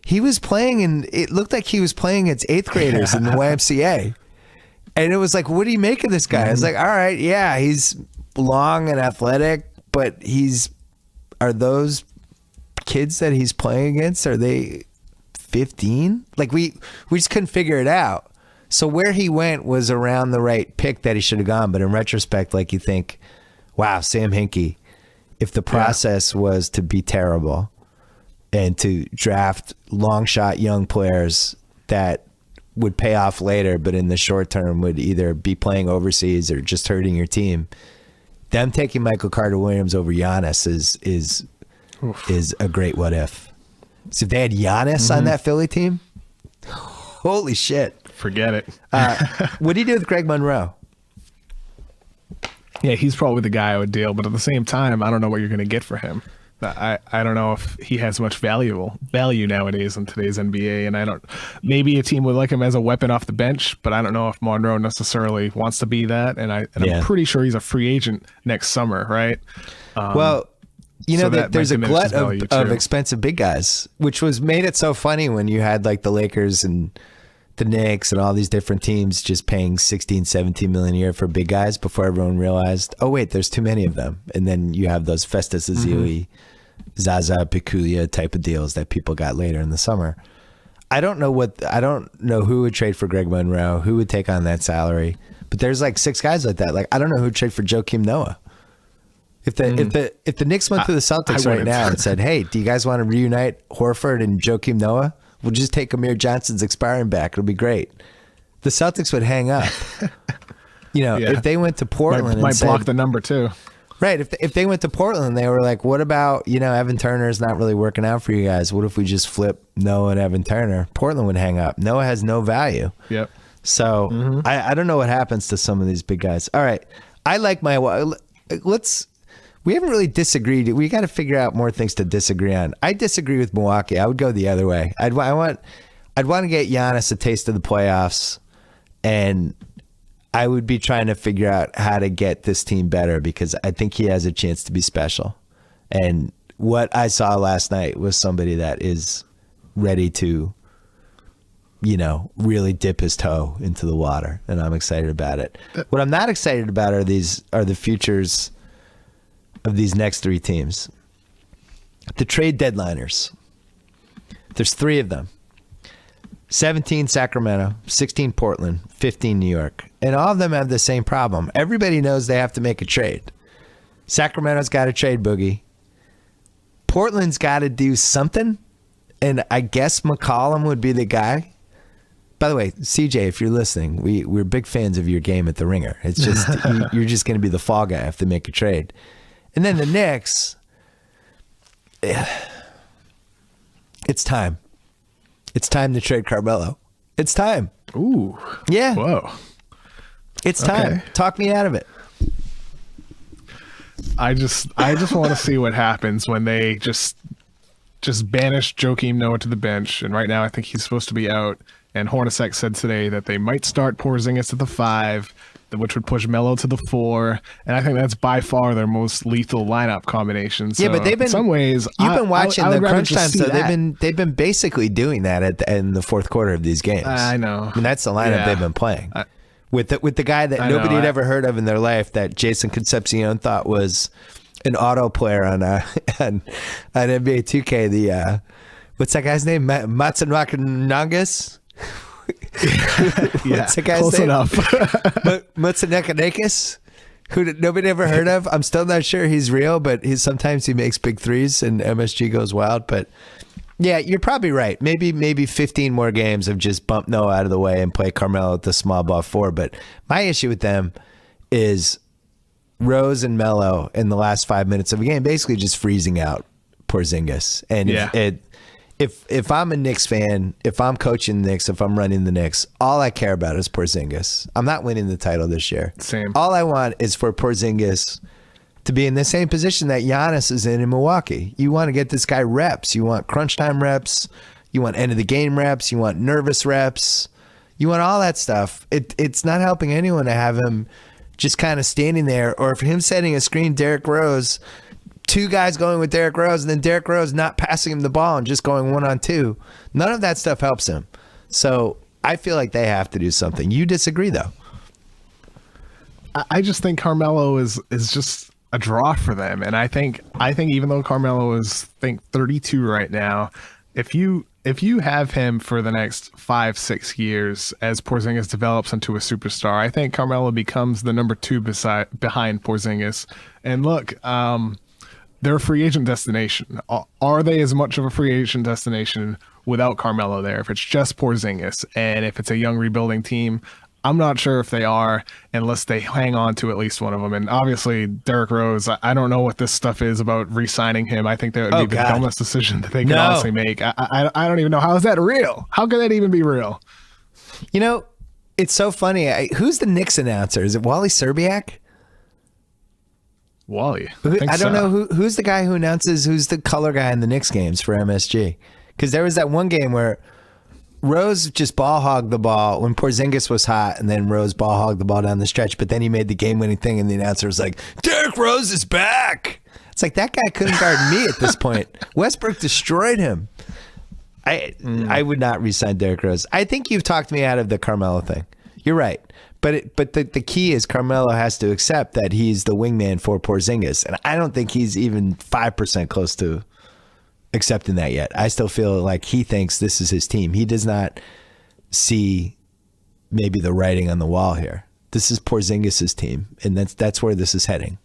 He was playing, and it looked like he was playing against 8th graders in the YMCA. And it was like, what do you make of this guy? I was like, all right, yeah, he's long and athletic, but are those kids that he's playing against, are they 15? Like we just couldn't figure it out. So where he went was around the right pick that he should have gone. But in retrospect, like you think, wow, Sam Hinkie, if the process was to be terrible and to draft long shot young players that would pay off later, but in the short term would either be playing overseas or just hurting your team, them taking Michael Carter Williams over Giannis is a great what if. So if they had Giannis on that Philly team, holy shit. Forget it. What do you do with Greg Monroe? Yeah, he's probably the guy I would deal, but at the same time, I don't know what you're going to get for him. I don't know if he has much value nowadays in today's NBA, and maybe a team would like him as a weapon off the bench, but I don't know if Monroe necessarily wants to be that, and I'm pretty sure he's a free agent next summer, right? There's a glut of expensive big guys, which was made it so funny when you had like the Lakers and the Knicks and all these different teams just paying 16, 17 million a year for big guys before everyone realized, oh wait, there's too many of them. And then you have those Festus Ezeli, Zaza Pachulia type of deals that people got later in the summer. I don't know who would trade for Greg Monroe, who would take on that salary, but there's like 6 guys like that. Like, I don't know who would trade for Joakim Noah. If the Knicks went to the Celtics right now and said, "Hey, do you guys want to reunite Horford and Joakim Noah? We'll just take Amir Johnson's expiring back. It'll be great." The Celtics would hang up. If they went to Portland might and said, block the number too. Right. If they went to Portland, they were like, "What about Evan Turner's not really working out for you guys? What if we just flip Noah and Evan Turner?" Portland would hang up. Noah has no value. Yep. So I don't know what happens to some of these big guys. All right, I like We haven't really disagreed. We got to figure out more things to disagree on. I disagree with Milwaukee. I would go the other way. I'd want to get Giannis a taste of the playoffs, and I would be trying to figure out how to get this team better because I think he has a chance to be special. And what I saw last night was somebody that is ready to, really dip his toe into the water, and I'm excited about it. What I'm not excited about are the futures of these next 3 teams. The trade deadliners. There's 3 of them. 17 Sacramento, 16 Portland, 15 New York. And all of them have the same problem. Everybody knows they have to make a trade. Sacramento's got to trade Boogie. Portland's got to do something. And I guess McCollum would be the guy. By the way, CJ, if you're listening, we're big fans of your game at the Ringer. It's just you're just going to be the fall guy if they make a trade. And then the Knicks, it's time. It's time to trade Carmelo. It's time. Ooh. Yeah. Whoa. It's time. Okay. Talk me out of it. I just want to see what happens when they just banish Joakim Noah to the bench. And right now I think he's supposed to be out. And Hornacek said today that they might start Porzingis at the 5, which would push Melo to the 4. And I think that's by far their most lethal lineup combination. So yeah, but they've been, in some ways, you've been watching the crunch time, so that. they've been basically doing that in the fourth quarter of these games. I know. I mean, that's the lineup they've been playing. With the guy that nobody had ever heard of in their life, that Jason Concepcion thought was an auto player on NBA 2K. The what's that guy's name? Matsunakanangas? Yeah, what's the guy's close name? enough. Matsunakanakis, who nobody ever heard of. I'm still not sure he's real, but sometimes he makes big threes and MSG goes wild. But yeah, you're probably right. Maybe 15 more games of just bump Noah out of the way and play Carmelo at the small ball 4. But my issue with them is Rose and Melo in the last 5 minutes of a game basically just freezing out Porzingis. And if I'm a Knicks fan, if I'm coaching the Knicks, if I'm running the Knicks, all I care about is Porzingis. I'm not winning the title this year. Same. All I want is for Porzingis to be in the same position that Giannis is in Milwaukee. You want to get this guy reps. You want crunch time reps. You want end of the game reps. You want nervous reps. You want all that stuff. It's not helping anyone to have him just kind of standing there, or for him setting a screen, Derrick Rose, 2 guys going with Derrick Rose, and then Derrick Rose not passing him the ball and just going 1-on-2. None of that stuff helps him. So I feel like they have to do something. You disagree, though. I just think Carmelo is just a draw for them. And I think even though Carmelo is 32 right now, if you have him for the next 5-6 years as Porzingis develops into a superstar, I think Carmelo becomes the number 2 behind Porzingis. And look, they're a free agent destination. Are they as much of a free agent destination without Carmelo there? If it's just Porzingis and if it's a young rebuilding team, I'm not sure if they are unless they hang on to at least one of them. And obviously, Derrick Rose, I don't know what this stuff is about re-signing him. I think that would be the dumbest decision that they could honestly make. I don't even know. How is that real? How could that even be real? You know, it's so funny. Who's the Knicks announcer? Is it Wally Serbiak? Wally. I don't know who's the guy who announces, who's the color guy in the Knicks games for MSG. Because there was that one game where Rose just ball hogged the ball when Porzingis was hot, and then Rose ball hogged the ball down the stretch, but then he made the game-winning thing, and the announcer was like, Derrick Rose is back! It's like, that guy couldn't guard me at this point. Westbrook destroyed him. I would not re-sign Derrick Rose. I think you've talked me out of the Carmelo thing. You're right. But the key is Carmelo has to accept that he's the wingman for Porzingis, and I don't think he's even 5% close to accepting that yet. I still feel like he thinks this is his team. He does not see maybe the writing on the wall here. This is Porzingis' team, and that's where this is heading.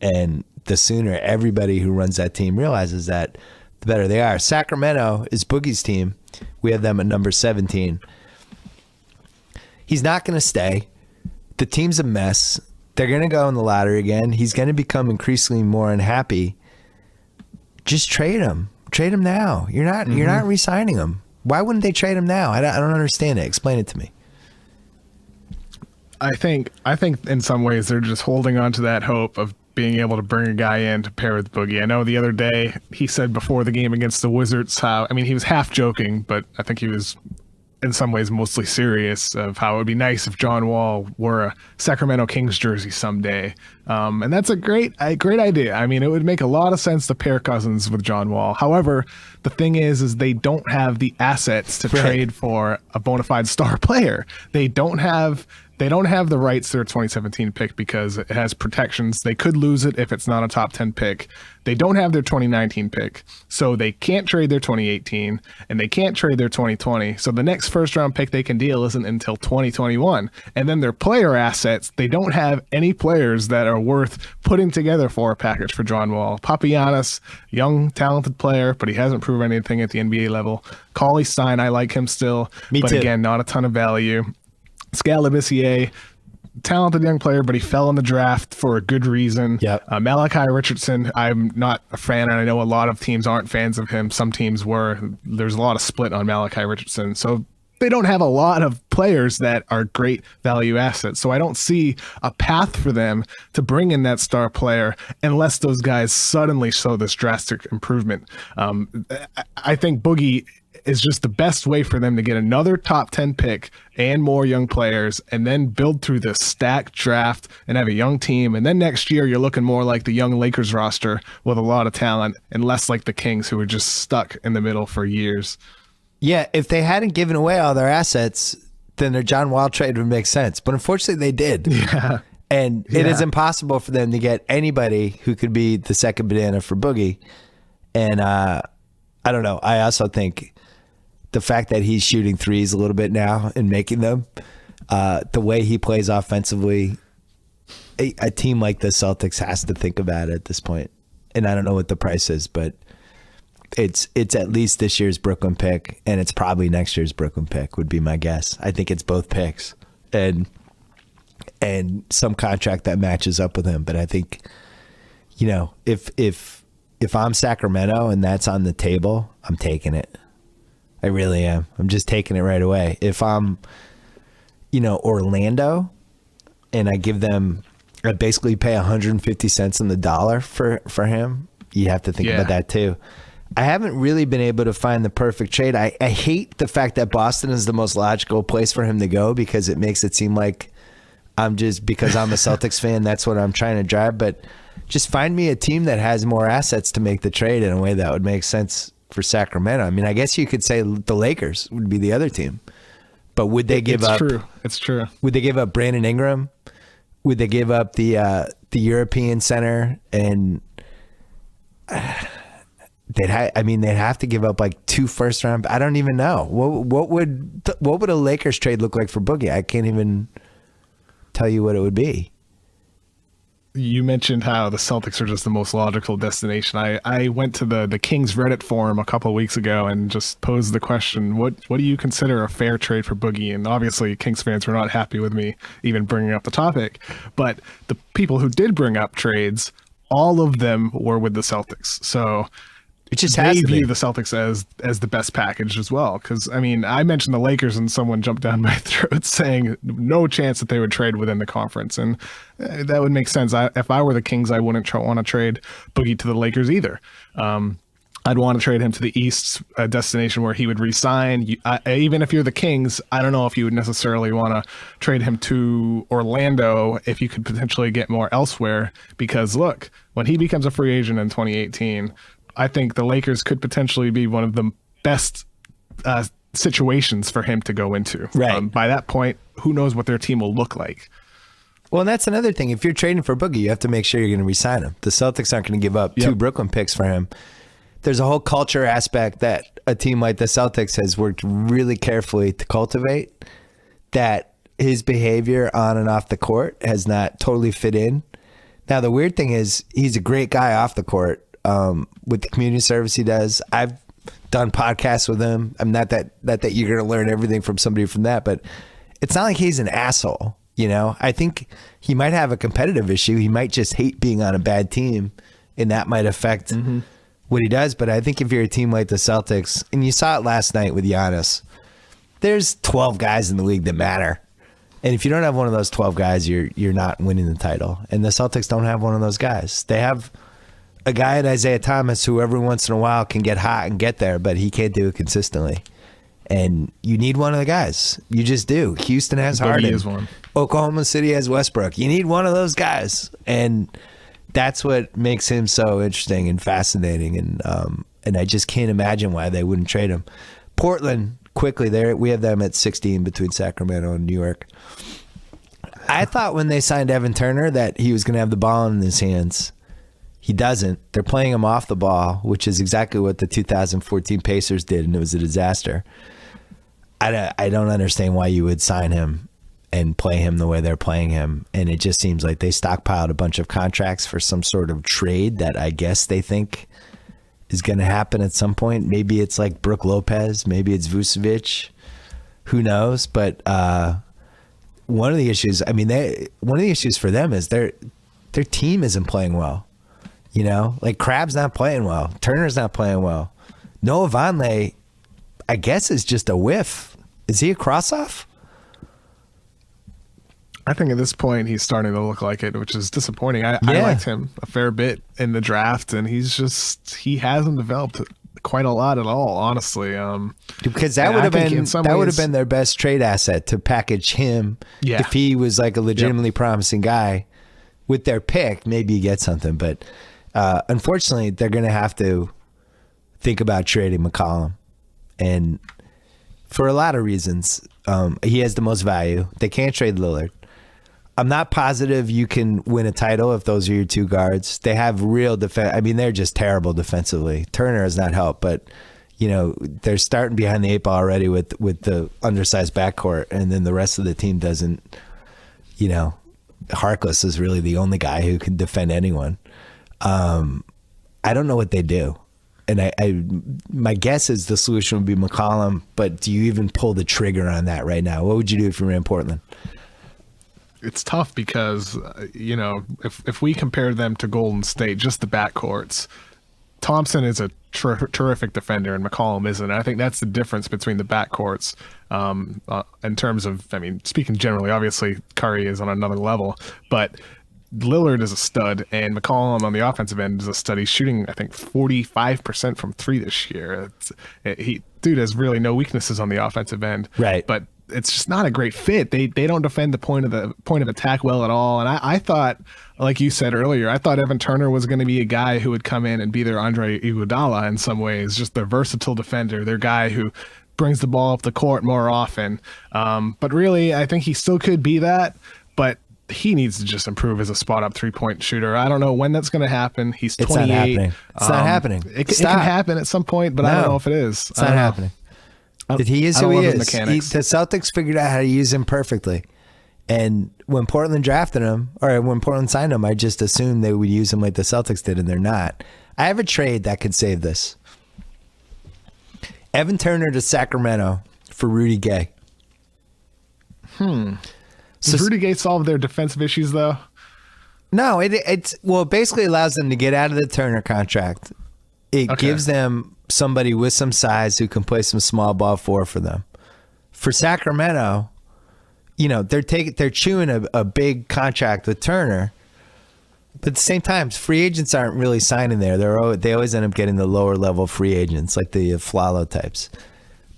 And the sooner everybody who runs that team realizes that, the better they are. Sacramento is Boogie's team. We have them at number 17. He's not going to stay. The team's a mess. They're going to go in the lottery again. He's going to become increasingly more unhappy. Just trade him. Trade him now. You're not re-signing him. Why wouldn't they trade him now? I don't understand it. Explain it to me. I think in some ways they're just holding on to that hope of being able to bring a guy in to pair with Boogie. I know the other day he said before the game against the Wizards he was half joking, but I think he was in some ways mostly serious of how it would be nice if John Wall were a Sacramento Kings jersey someday. And that's a great idea. I mean, it would make a lot of sense to pair Cousins with John Wall. However, the thing is they don't have the assets to trade for a bona fide star player. They don't have They don't have the rights to their 2017 pick because it has protections. They could lose it if it's not a top 10 pick. They don't have their 2019 pick, so they can't trade their 2018, and they can't trade their 2020. So the next first-round pick they can deal isn't until 2021. And then their player assets, they don't have any players that are worth putting together for a package for John Wall. Papagiannis, young, talented player, but he hasn't proven anything at the NBA level. Cauley Stein, I like him still, but too. Again, not a ton of value. Skal Labissiere, talented young player, but he fell in the draft for a good reason. Yep. Malachi Richardson, I'm not a fan, and I know a lot of teams aren't fans of him. Some teams were. There's a lot of split on Malachi Richardson. So they don't have a lot of players that are great value assets. So I don't see a path for them to bring in that star player unless those guys suddenly show this drastic improvement. I think Boogie is just the best way for them to get another top 10 pick and more young players, and then build through this stacked draft and have a young team. And then next year, you're looking more like the young Lakers roster with a lot of talent and less like the Kings, who were just stuck in the middle for years. Yeah, if they hadn't given away all their assets, then their John Wall trade would make sense. But unfortunately, they did. Yeah. And it is impossible for them to get anybody who could be the second banana for Boogie. And I don't know. I also think the fact that he's shooting threes a little bit now and making them, the way he plays offensively, a team like the Celtics has to think about it at this point. And I don't know what the price is, but it's at least this year's Brooklyn pick, and it's probably next year's Brooklyn pick would be my guess. I think it's both picks and some contract that matches up with him. But I think, if I'm Sacramento and that's on the table, I'm taking it. I really am. I'm just taking it right away. If I'm, Orlando, and I basically pay 150 cents on the dollar for him, you have to think about that too. I haven't really been able to find the perfect trade. I hate the fact that Boston is the most logical place for him to go, because it makes it seem like because I'm a Celtics fan, that's what I'm trying to drive. But just find me a team that has more assets to make the trade in a way that would make sense for Sacramento. I mean, I guess you could say the Lakers would be the other team, but would they give up? It's true. Would they give up Brandon Ingram? Would they give up the European center? And they'd have to give up like 2 first round. I don't even know what would a Lakers trade look like for Boogie. I can't even tell you what it would be. You mentioned how the Celtics are just the most logical destination. I went to the Kings Reddit forum a couple of weeks ago and just posed the question, what do you consider a fair trade for Boogie? And obviously Kings fans were not happy with me even bringing up the topic. But the people who did bring up trades, all of them were with the Celtics. So it just they view the Celtics as the best package as well. Because, I mean, I mentioned the Lakers and someone jumped down my throat saying no chance that they would trade within the conference. And that would make sense. If I were the Kings, I wouldn't want to trade Boogie to the Lakers either. I'd want to trade him to the East, a destination where he would re-sign. Even if you're the Kings, I don't know if you would necessarily want to trade him to Orlando if you could potentially get more elsewhere. Because, look, when he becomes a free agent in 2018, I think the Lakers could potentially be one of the best situations for him to go into. Right. By that point, who knows what their team will look like. Well, and that's another thing. If you're trading for Boogie, you have to make sure you're going to re-sign him. The Celtics aren't going to give up 2 Brooklyn picks for him. There's a whole culture aspect that a team like the Celtics has worked really carefully to cultivate, that his behavior on and off the court has not totally fit in. Now, the weird thing is he's a great guy off the court. With the community service he does. I've done podcasts with him. I'm not that you're going to learn everything from somebody from that, but it's not like he's an asshole. I think he might have a competitive issue. He might just hate being on a bad team, and that might affect what he does. But I think if you're a team like the Celtics, and you saw it last night with Giannis, there's 12 guys in the league that matter. And if you don't have one of those 12 guys, you're not winning the title. And the Celtics don't have one of those guys. They have a guy in Isaiah Thomas who every once in a while can get hot and get there, but he can't do it consistently. And you need one of the guys. You just do. Houston has Harden. Is one. Oklahoma City has Westbrook. You need one of those guys. And that's what makes him so interesting and fascinating. And I just can't imagine why they wouldn't trade him. Portland, quickly, we have them at 16 between Sacramento and New York. I thought when they signed Evan Turner that he was going to have the ball in his hands. He doesn't. They're playing him off the ball, which is exactly what the 2014 Pacers did, and it was a disaster. I don't understand why you would sign him and play him the way they're playing him. And it just seems like they stockpiled a bunch of contracts for some sort of trade that I guess they think is going to happen at some point. Maybe it's like Brook Lopez. Maybe it's Vucevic. Who knows? But one of the issues, one of the issues for them is their team isn't playing well. You know, like Crabbe's not playing well. Turner's not playing well. Noah Vonleh, I guess, is just a whiff. Is he a cross-off? I think at this point he's starting to look like it, which is disappointing. I liked him a fair bit in the draft, and he hasn't developed quite a lot at all, honestly. Because that would have been their best trade asset, to package him. Yeah. If he was like a legitimately promising guy with their pick, maybe you get something. But unfortunately, they're going to have to think about trading McCollum, and for a lot of reasons. He has the most value. They can't trade Lillard. I'm not positive you can win a title if those are your two guards. They have real defense. I mean, they're just terrible defensively. Turner has not helped, but you know, they're starting behind the eight ball already with the undersized backcourt, and then the rest of the team doesn't. You know, Harkless is really the only guy who can defend anyone. I don't know what they do, and my guess is the solution would be McCollum. But do you even pull the trigger on that right now? What would you do if you were in Portland? It's tough because, you know, if we compare them to Golden State, just the backcourts, Thompson is a terrific defender and McCollum isn't. I think that's the difference between the backcourts in terms of, I mean, speaking generally, obviously Curry is on another level, but Lillard is a stud and McCollum on the offensive end is a stud. He's shooting, I think, 45% from three this year. Dude has really no weaknesses on the offensive end. Right. But it's just not a great fit. They don't defend the point of attack well at all. And I thought, like you said earlier, I thought Evan Turner was going to be a guy who would come in and be their Andre Iguodala in some ways, just their versatile defender, their guy who brings the ball up the court more often. But really, I think he still could be that, but he needs to just improve as a spot-up three-point shooter. I don't know when that's going to happen. He's 28. It's not happening. It's not happening. It can happen at some point, but I don't know if it is. It's not happening. He is who he is. The Celtics figured out how to use him perfectly. And when Portland drafted him, or when Portland signed him, I just assumed they would use him like the Celtics did, and they're not. I have a trade that could save this. Evan Turner to Sacramento for Rudy Gay. Does Rudy Gay solve their defensive issues, though? No, it basically allows them to get out of the Turner contract. It gives them somebody with some size who can play some small ball for them. For Sacramento, you know, they're chewing a big contract with Turner, but at the same time, free agents aren't really signing there. They always end up getting the lower level free agents, like the Flalo types.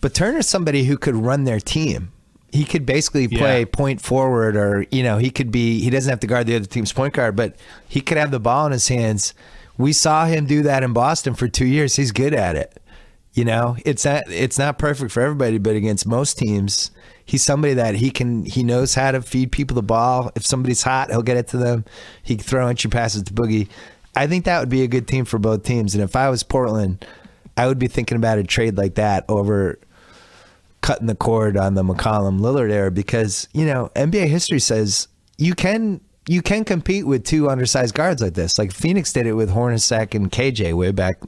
But Turner's somebody who could run their team. He could basically play point forward, or you know, he doesn't have to guard the other team's point guard, but he could have the ball in his hands. We saw him do that in Boston for 2 years. He's good at it. You know, it's not perfect for everybody, but against most teams, he's somebody that he knows how to feed people the ball. If somebody's hot, he'll get it to them. He can throw entry passes to Boogie. I think that would be a good team for both teams. And if I was Portland, I would be thinking about a trade like that over cutting the cord on the McCollum Lillard era, because, you know, NBA history says you can compete with two undersized guards like this. Like Phoenix did it with Hornacek and KJ way back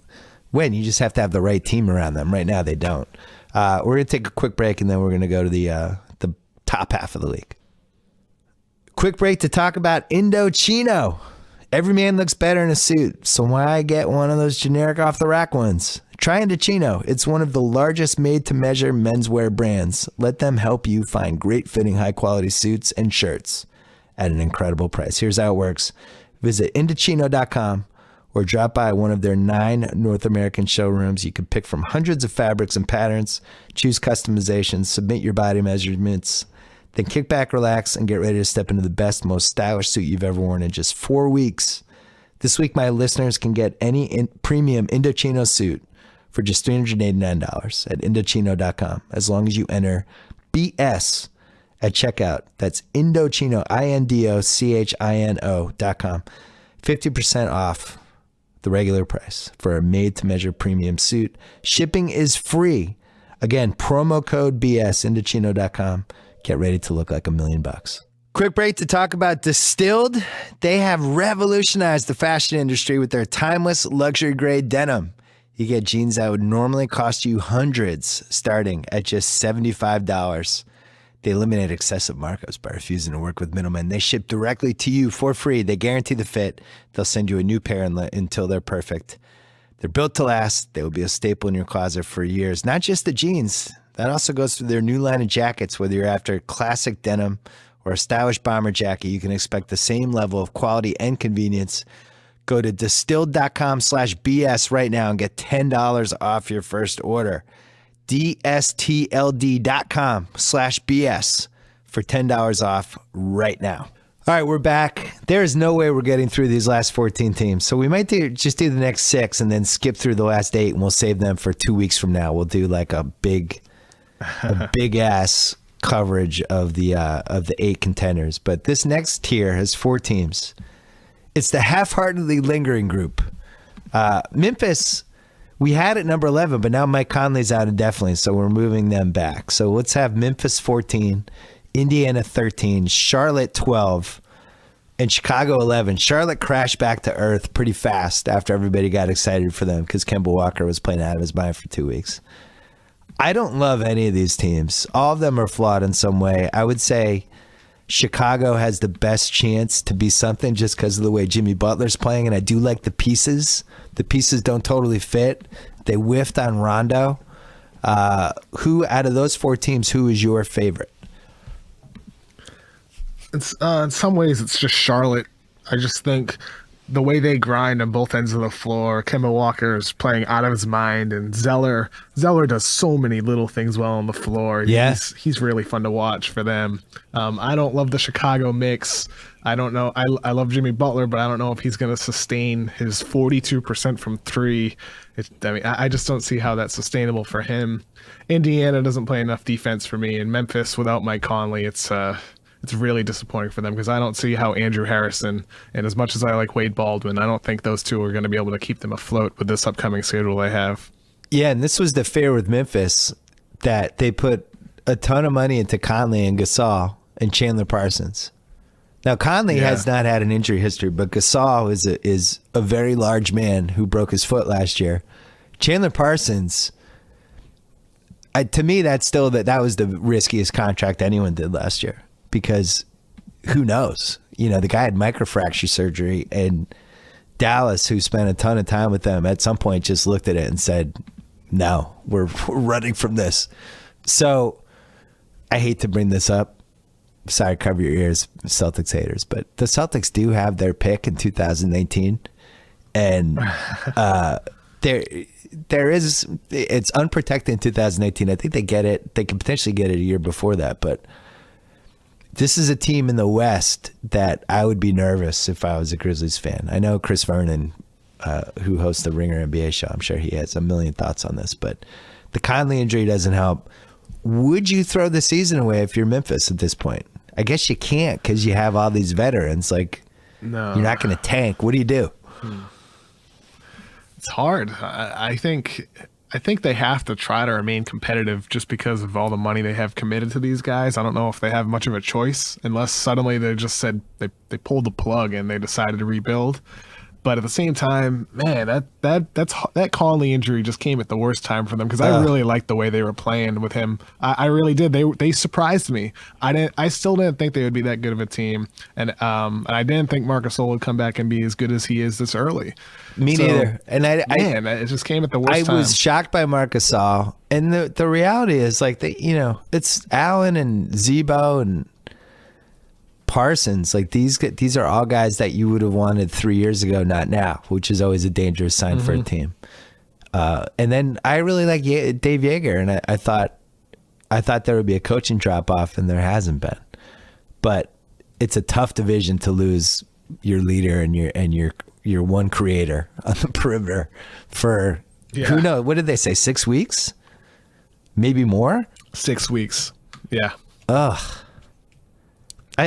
when. You just have to have the right team around them. Right now, they don't. We're going to take a quick break, and then we're going to go to the top half of the league. Quick break to talk about Indochino. Every man looks better in a suit, so why get one of those generic off-the-rack ones? Try Indochino. It's one of the largest made-to-measure menswear brands. Let them help you find great-fitting, high-quality suits and shirts at an incredible price. Here's how it works. Visit Indochino.com or drop by one of their 9 North American showrooms. You can pick from hundreds of fabrics and patterns, choose customizations, submit your body measurements, then kick back, relax, and get ready to step into the best, most stylish suit you've ever worn in just 4 weeks. This week, my listeners can get any premium Indochino suit for just $389 at Indochino.com, as long as you enter BS at checkout. That's Indochino, INDOCHINO.com. 50% off the regular price for a made-to-measure premium suit. Shipping is free. Again, promo code BS, Indochino.com. Get ready to look like $1 million. Quick break to talk about Distilled. They have revolutionized the fashion industry with their timeless luxury-grade denim. You get jeans that would normally cost you hundreds, starting at just $75. They eliminate excessive markups by refusing to work with middlemen. They ship directly to you for free. They guarantee the fit. They'll send you a new pair until they're perfect. They're built to last. They will be a staple in your closet for years. Not just the jeans. That also goes through their new line of jackets. Whether you're after classic denim or a stylish bomber jacket, you can expect the same level of quality and convenience. Go to distilled.com/BS right now and get $10 off your first order. DSTLD.com/BS for $10 off right now. All right, we're back. There is no way we're getting through these last 14 teams. So we might just do the next 6 and then skip through the last 8, and we'll save them for 2 weeks from now. We'll do like a big ass coverage of the 8 contenders. But this next tier has 4 teams. It's the half-heartedly lingering group. Memphis, we had at number 11, but now Mike Conley's out indefinitely, so we're moving them back. So let's have Memphis 14, Indiana 13, Charlotte 12, and Chicago 11. Charlotte crashed back to earth pretty fast after everybody got excited for them because Kemba Walker was playing out of his mind for 2 weeks. I don't love any of these teams. All of them are flawed in some way. I would say Chicago has the best chance to be something just because of the way Jimmy Butler's playing, and I do like the pieces. The pieces don't totally fit. They whiffed on Rondo. Who out of those 4 teams, who is your favorite? It's in some ways it's just Charlotte. I just think the way they grind on both ends of the floor, Kemba Walker is playing out of his mind, and Zeller does so many little things well on the floor. Yeah. He's really fun to watch for them. I don't love the Chicago mix. I don't know. I love Jimmy Butler, but I don't know if he's going to sustain his 42% from 3. I just don't see how that's sustainable for him. Indiana doesn't play enough defense for me, and Memphis without Mike Conley, it's really disappointing for them because I don't see how Andrew Harrison, and as much as I like Wade Baldwin, I don't think those two are going to be able to keep them afloat with this upcoming schedule they have. Yeah, and this was the fear with Memphis, that they put a ton of money into Conley and Gasol and Chandler Parsons. Now, Conley has not had an injury history, but Gasol is a very large man who broke his foot last year. Chandler Parsons, to me, that was the riskiest contract anyone did last year. Because who knows? The guy had microfracture surgery, and Dallas, who spent a ton of time with them, at some point just looked at it and said, no, we're running from this. So I hate to bring this up. Sorry, cover your ears, Celtics haters, but the Celtics do have their pick in 2019. And it's unprotected in 2018. I think they get it. They can potentially get it a year before that, but this is a team in the West that I would be nervous if I was a Grizzlies fan. I know Chris Vernon, who hosts the Ringer NBA show, I'm sure he has a million thoughts on this, but the Conley injury doesn't help. Would you throw the season away if you're Memphis at this point? I guess you can't because you have all these veterans. Like, no, you're not going to tank. What do you do? It's hard. I think they have to try to remain competitive just because of all the money they have committed to these guys. I don't know if they have much of a choice unless suddenly they just said they pulled the plug and they decided to rebuild. But at the same time, man, that Conley injury just came at the worst time for them because I really liked the way they were playing with him. I really did. They surprised me. I still didn't think they would be that good of a team, and I didn't think Marc Gasol would come back and be as good as he is this early. Me neither. And it just came at the worst time. I was shocked by Marc Gasol, and the reality is like it's Allen and Zebo and Parsons. Like these are all guys that you would have wanted 3 years ago, not now, which is always a dangerous sign for a team. And then I really like Dave Yeager, and I thought there would be a coaching drop off, and there hasn't been. But it's a tough division to lose your leader and your one creator on the perimeter for who knows? What did they say? 6 weeks, maybe more. 6 weeks. Yeah. Ugh.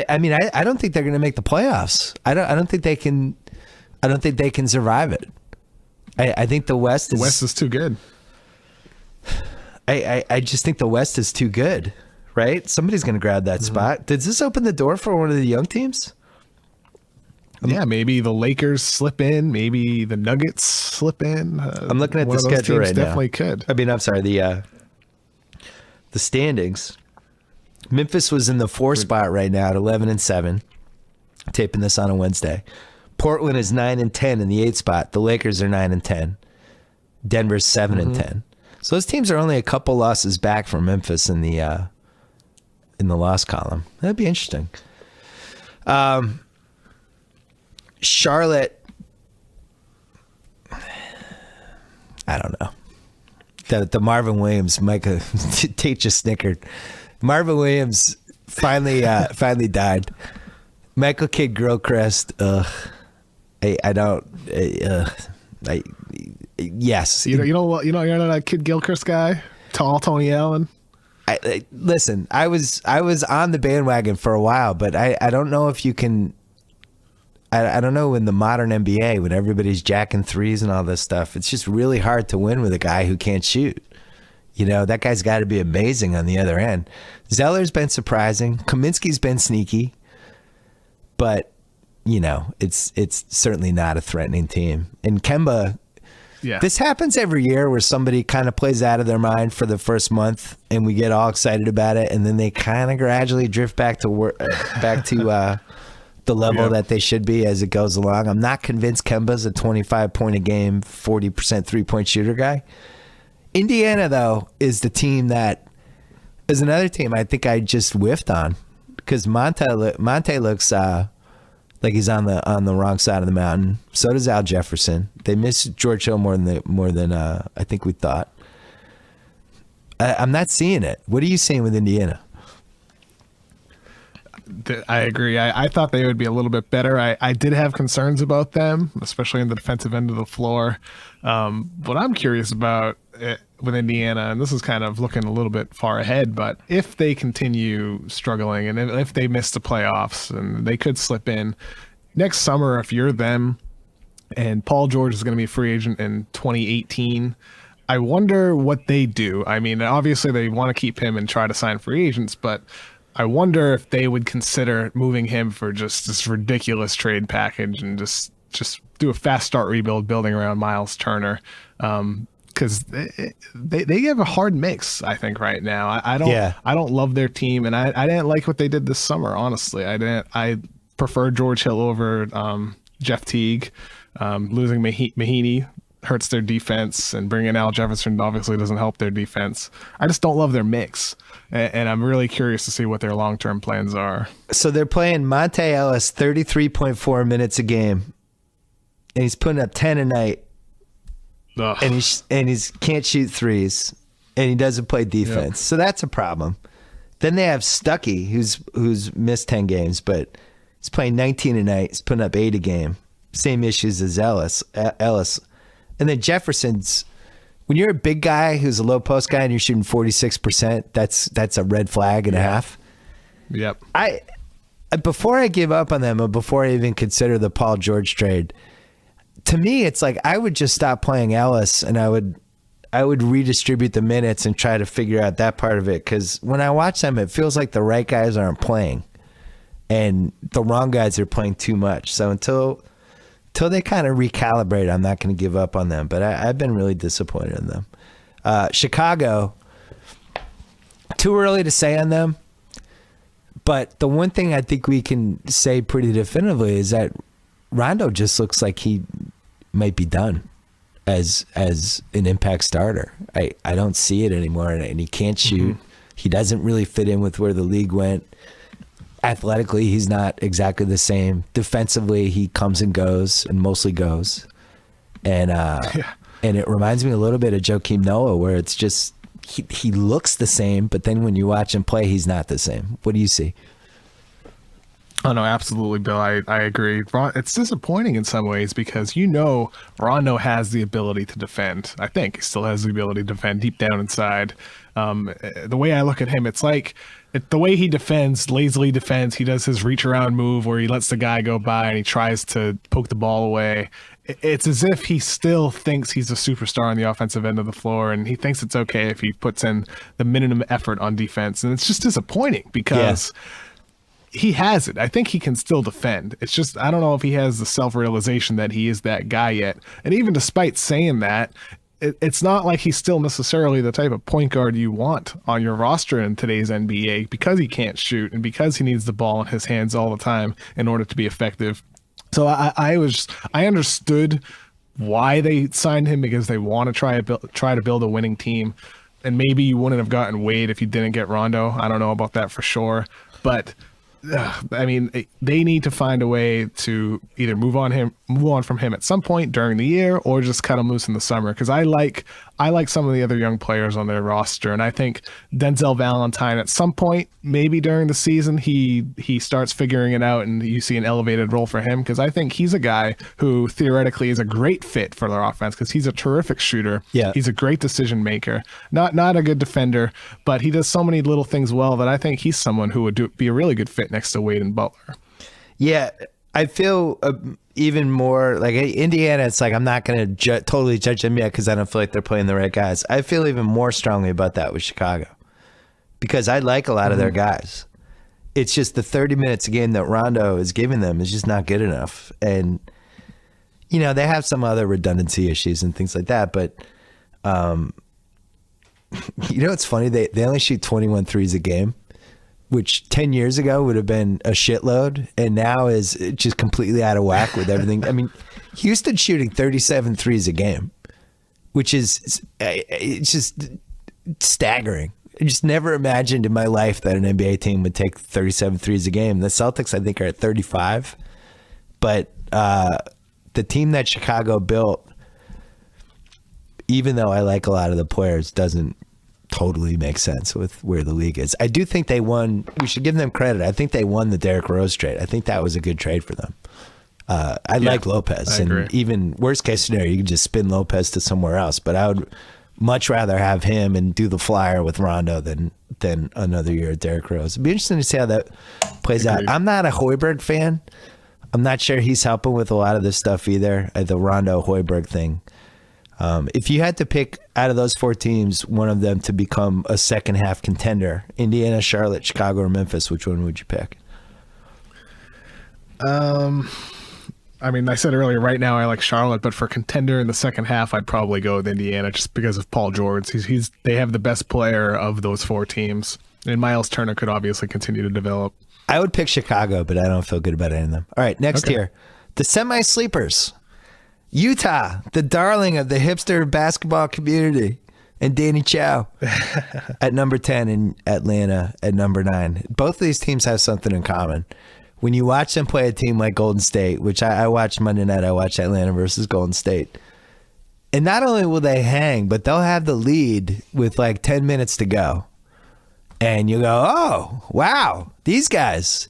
I mean, I don't think they're going to make the playoffs. I don't think they can. I don't think they can survive it. I think the West is too good. I just think the West is too good, right? Somebody's going to grab that spot. Does this open the door for one of the young teams? Yeah, maybe the Lakers slip in. Maybe the Nuggets slip in. I'm looking at the schedule right now. Definitely could. I mean, I'm sorry. The standings. Memphis was in the 4 spot right now at 11-7. Taping this on a Wednesday. Portland is 9-10 in the 8 spot. The Lakers are 9-10. Denver's 7-10. So those teams are only a couple losses back from Memphis in the loss column. That'd be interesting. Charlotte, I don't know. The Marvin Williams, Micah, Tate just snickered. Marvin Williams finally died. Michael Kidd Gilchrist, yes. You're not a Kid Gilchrist guy? Tall Tony Allen? Listen, I was on the bandwagon for a while, but I don't know if you can. I don't know, in the modern NBA, when everybody's jacking threes and all this stuff, it's just really hard to win with a guy who can't shoot. You know, that guy's got to be amazing on the other end. Zeller's been surprising. Kaminsky's been sneaky. But, you know, it's certainly not a threatening team. And Kemba, this happens every year where somebody kind of plays out of their mind for the first month and we get all excited about it, and then they kind of gradually drift back to the level that they should be as it goes along. I'm not convinced Kemba's a 25-point a game, 40% three-point shooter guy. Indiana, though, is the team that is another team I think I just whiffed on, because Monte looks like he's on the wrong side of the mountain. So does Al Jefferson. They miss George Hill more than I think we thought. I'm not seeing it. What are you seeing with Indiana? I agree. I thought they would be a little bit better. I did have concerns about them, especially in the defensive end of the floor. What I'm curious about with Indiana, and this is kind of looking a little bit far ahead, but if they continue struggling and if they miss the playoffs, and they could slip in next summer, if you're them, and Paul George is going to be a free agent in 2018, I wonder what they do. I mean, obviously they want to keep him and try to sign free agents, but I wonder if they would consider moving him for just this ridiculous trade package and just do a fast start rebuild building around Miles Turner. Because they have a hard mix, I think, right now. I don't love their team, and I didn't like what they did this summer, honestly. I prefer George Hill over Jeff Teague. Losing Mahiney hurts their defense, and bringing Al Jefferson obviously doesn't help their defense. I just don't love their mix, and I'm really curious to see what their long-term plans are. So they're playing Monte Ellis 33.4 minutes a game, and he's putting up 10 a night. Ugh. And he's can't shoot threes, and he doesn't play defense. Yep. So that's a problem. Then they have Stuckey, who's missed 10 games, but he's playing 19 a night. He's putting up 8 a game. Same issues as Ellis. And then Jefferson's, when you're a big guy who's a low post guy and you're shooting 46%, that's a red flag and a half. Yep. Before I give up on them, or before I even consider the Paul George trade, to me, it's like I would just stop playing Ellis, and I would redistribute the minutes and try to figure out that part of it. Because when I watch them, it feels like the right guys aren't playing, and the wrong guys are playing too much. So until they kind of recalibrate, I'm not going to give up on them. But I've been really disappointed in them. Chicago, too early to say on them. But the one thing I think we can say pretty definitively is that Rondo just looks like he might be done as an impact starter. I don't see it anymore, and he can't shoot. Mm-hmm. He doesn't really fit in with where the league went. Athletically, he's not exactly the same. Defensively, he comes and goes, and mostly goes. And and it reminds me a little bit of Joakim Noah, where it's just he looks the same, but then when you watch him play, he's not the same. What do you see? Oh no, absolutely, Bill. I agree. It's disappointing in some ways because Rondo has the ability to defend. I think he still has the ability to defend deep down inside. The way I look at him, it's like the way he defends, lazily defends. He does his reach around move where he lets the guy go by and he tries to poke the ball away. It's as if he still thinks he's a superstar on the offensive end of the floor, and he thinks it's okay if he puts in the minimum effort on defense. And it's just disappointing because. Yeah. He has it. I think he can still defend. It's just, I don't know if he has the self-realization that he is that guy yet. And even despite saying that, it's not like he's still necessarily the type of point guard you want on your roster in today's NBA because he can't shoot and because he needs the ball in his hands all the time in order to be effective. So I understood why they signed him, because they want to try to build a winning team. And maybe you wouldn't have gotten Wade if you didn't get Rondo. I don't know about that for sure. But I mean, they need to find a way to either move on from him at some point during the year, or just cut him loose in the summer. Because I like some of the other young players on their roster, and I think Denzel Valentine at some point, maybe during the season, he starts figuring it out, and you see an elevated role for him. Because I think he's a guy who theoretically is a great fit for their offense, because he's a terrific shooter. Yeah, he's a great decision maker. Not a good defender, but he does so many little things well that I think he's someone who would be a really good fit next to Wade and Butler. Yeah, I feel even more like Indiana. It's like I'm not going to totally judge them yet because I don't feel like they're playing the right guys. I feel even more strongly about that with Chicago because I like a lot of their guys. It's just the 30 minutes a game that Rondo is giving them is just not good enough. And, you know, they have some other redundancy issues and things like that. But, you know, it's funny. They only shoot 21 threes a game, which 10 years ago would have been a shitload, and now is just completely out of whack with everything. I mean, Houston shooting 37 threes a game, which is it's just staggering. I just never imagined in my life that an NBA team would take 37 threes a game. The Celtics, I think, are at 35. But the team that Chicago built, even though I like a lot of the players, doesn't totally make sense with where the league is. I do think they won. We should give them credit. I think they won the Derrick Rose trade. I think that was a good trade for them. I like Lopez, and even worst case scenario, you can just spin Lopez to somewhere else. But I would much rather have him and do the flyer with Rondo than another year at Derrick Rose. It'd be interesting to see how that plays out. I'm not a Hoiberg fan. I'm not sure he's helping with a lot of this stuff either. The Rondo Hoiberg thing. If you had to pick out of those four teams, one of them to become a second half contender, Indiana, Charlotte, Chicago, or Memphis, which one would you pick? I mean, I said earlier, right now I like Charlotte, but for contender in the second half, I'd probably go with Indiana just because of Paul George. They have the best player of those four teams, and Miles Turner could obviously continue to develop. I would pick Chicago, but I don't feel good about any of them. All right, next here, the semi-sleepers. Utah, the darling of the hipster basketball community, and Danny Chow at number 10 and Atlanta at number 9. Both of these teams have something in common. When you watch them play a team like Golden State, which I watched Monday night, I watched Atlanta versus Golden State. And not only will they hang, but they'll have the lead with like 10 minutes to go. And you go, oh, wow, these guys.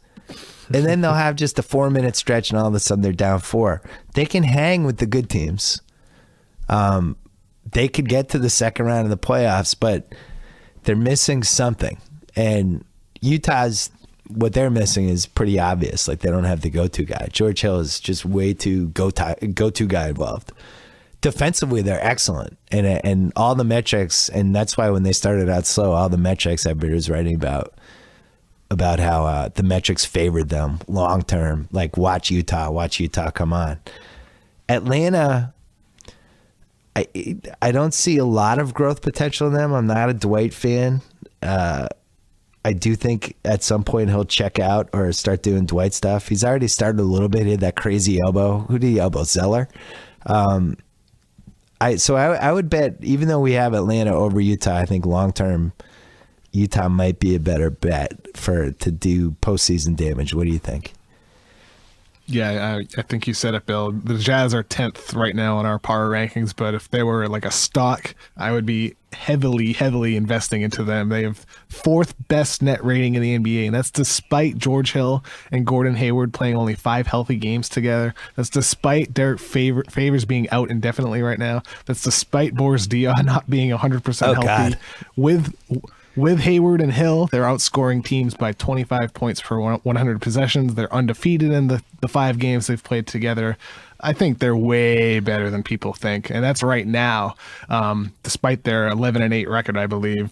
And then they'll have just a 4-minute stretch, and all of a sudden they're down 4. They can hang with the good teams. They could get to the second round of the playoffs, but they're missing something. And Utah's, what they're missing is pretty obvious. Like, they don't have the go-to guy. George Hill is just way too go-to guy involved. Defensively, they're excellent. And all the metrics, and that's why when they started out slow, all the metrics everybody was writing about how the metrics favored them long term. Like, watch Utah, come on. Atlanta, I don't see a lot of growth potential in them. I'm not a Dwight fan. I do think at some point he'll check out or start doing Dwight stuff. He's already started a little bit. He had that crazy elbow. Who did he elbow? Zeller? I would bet, even though we have Atlanta over Utah, I think long term Utah might be a better bet to do postseason damage. What do you think? Yeah, I think you said it, Bill. The Jazz are 10th right now in our power rankings, but if they were like a stock, I would be heavily investing into them. They have 4th best net rating in the NBA, and that's despite George Hill and Gordon Hayward playing only 5 healthy games together. That's despite Derek Favors being out indefinitely right now. That's despite Boris Diaw not being 100% healthy. God. With Hayward and Hill, they're outscoring teams by 25 points per 100 possessions. They're undefeated in the 5 games they've played together. I think they're way better than people think, and that's right now, despite their 11-8 record, I believe.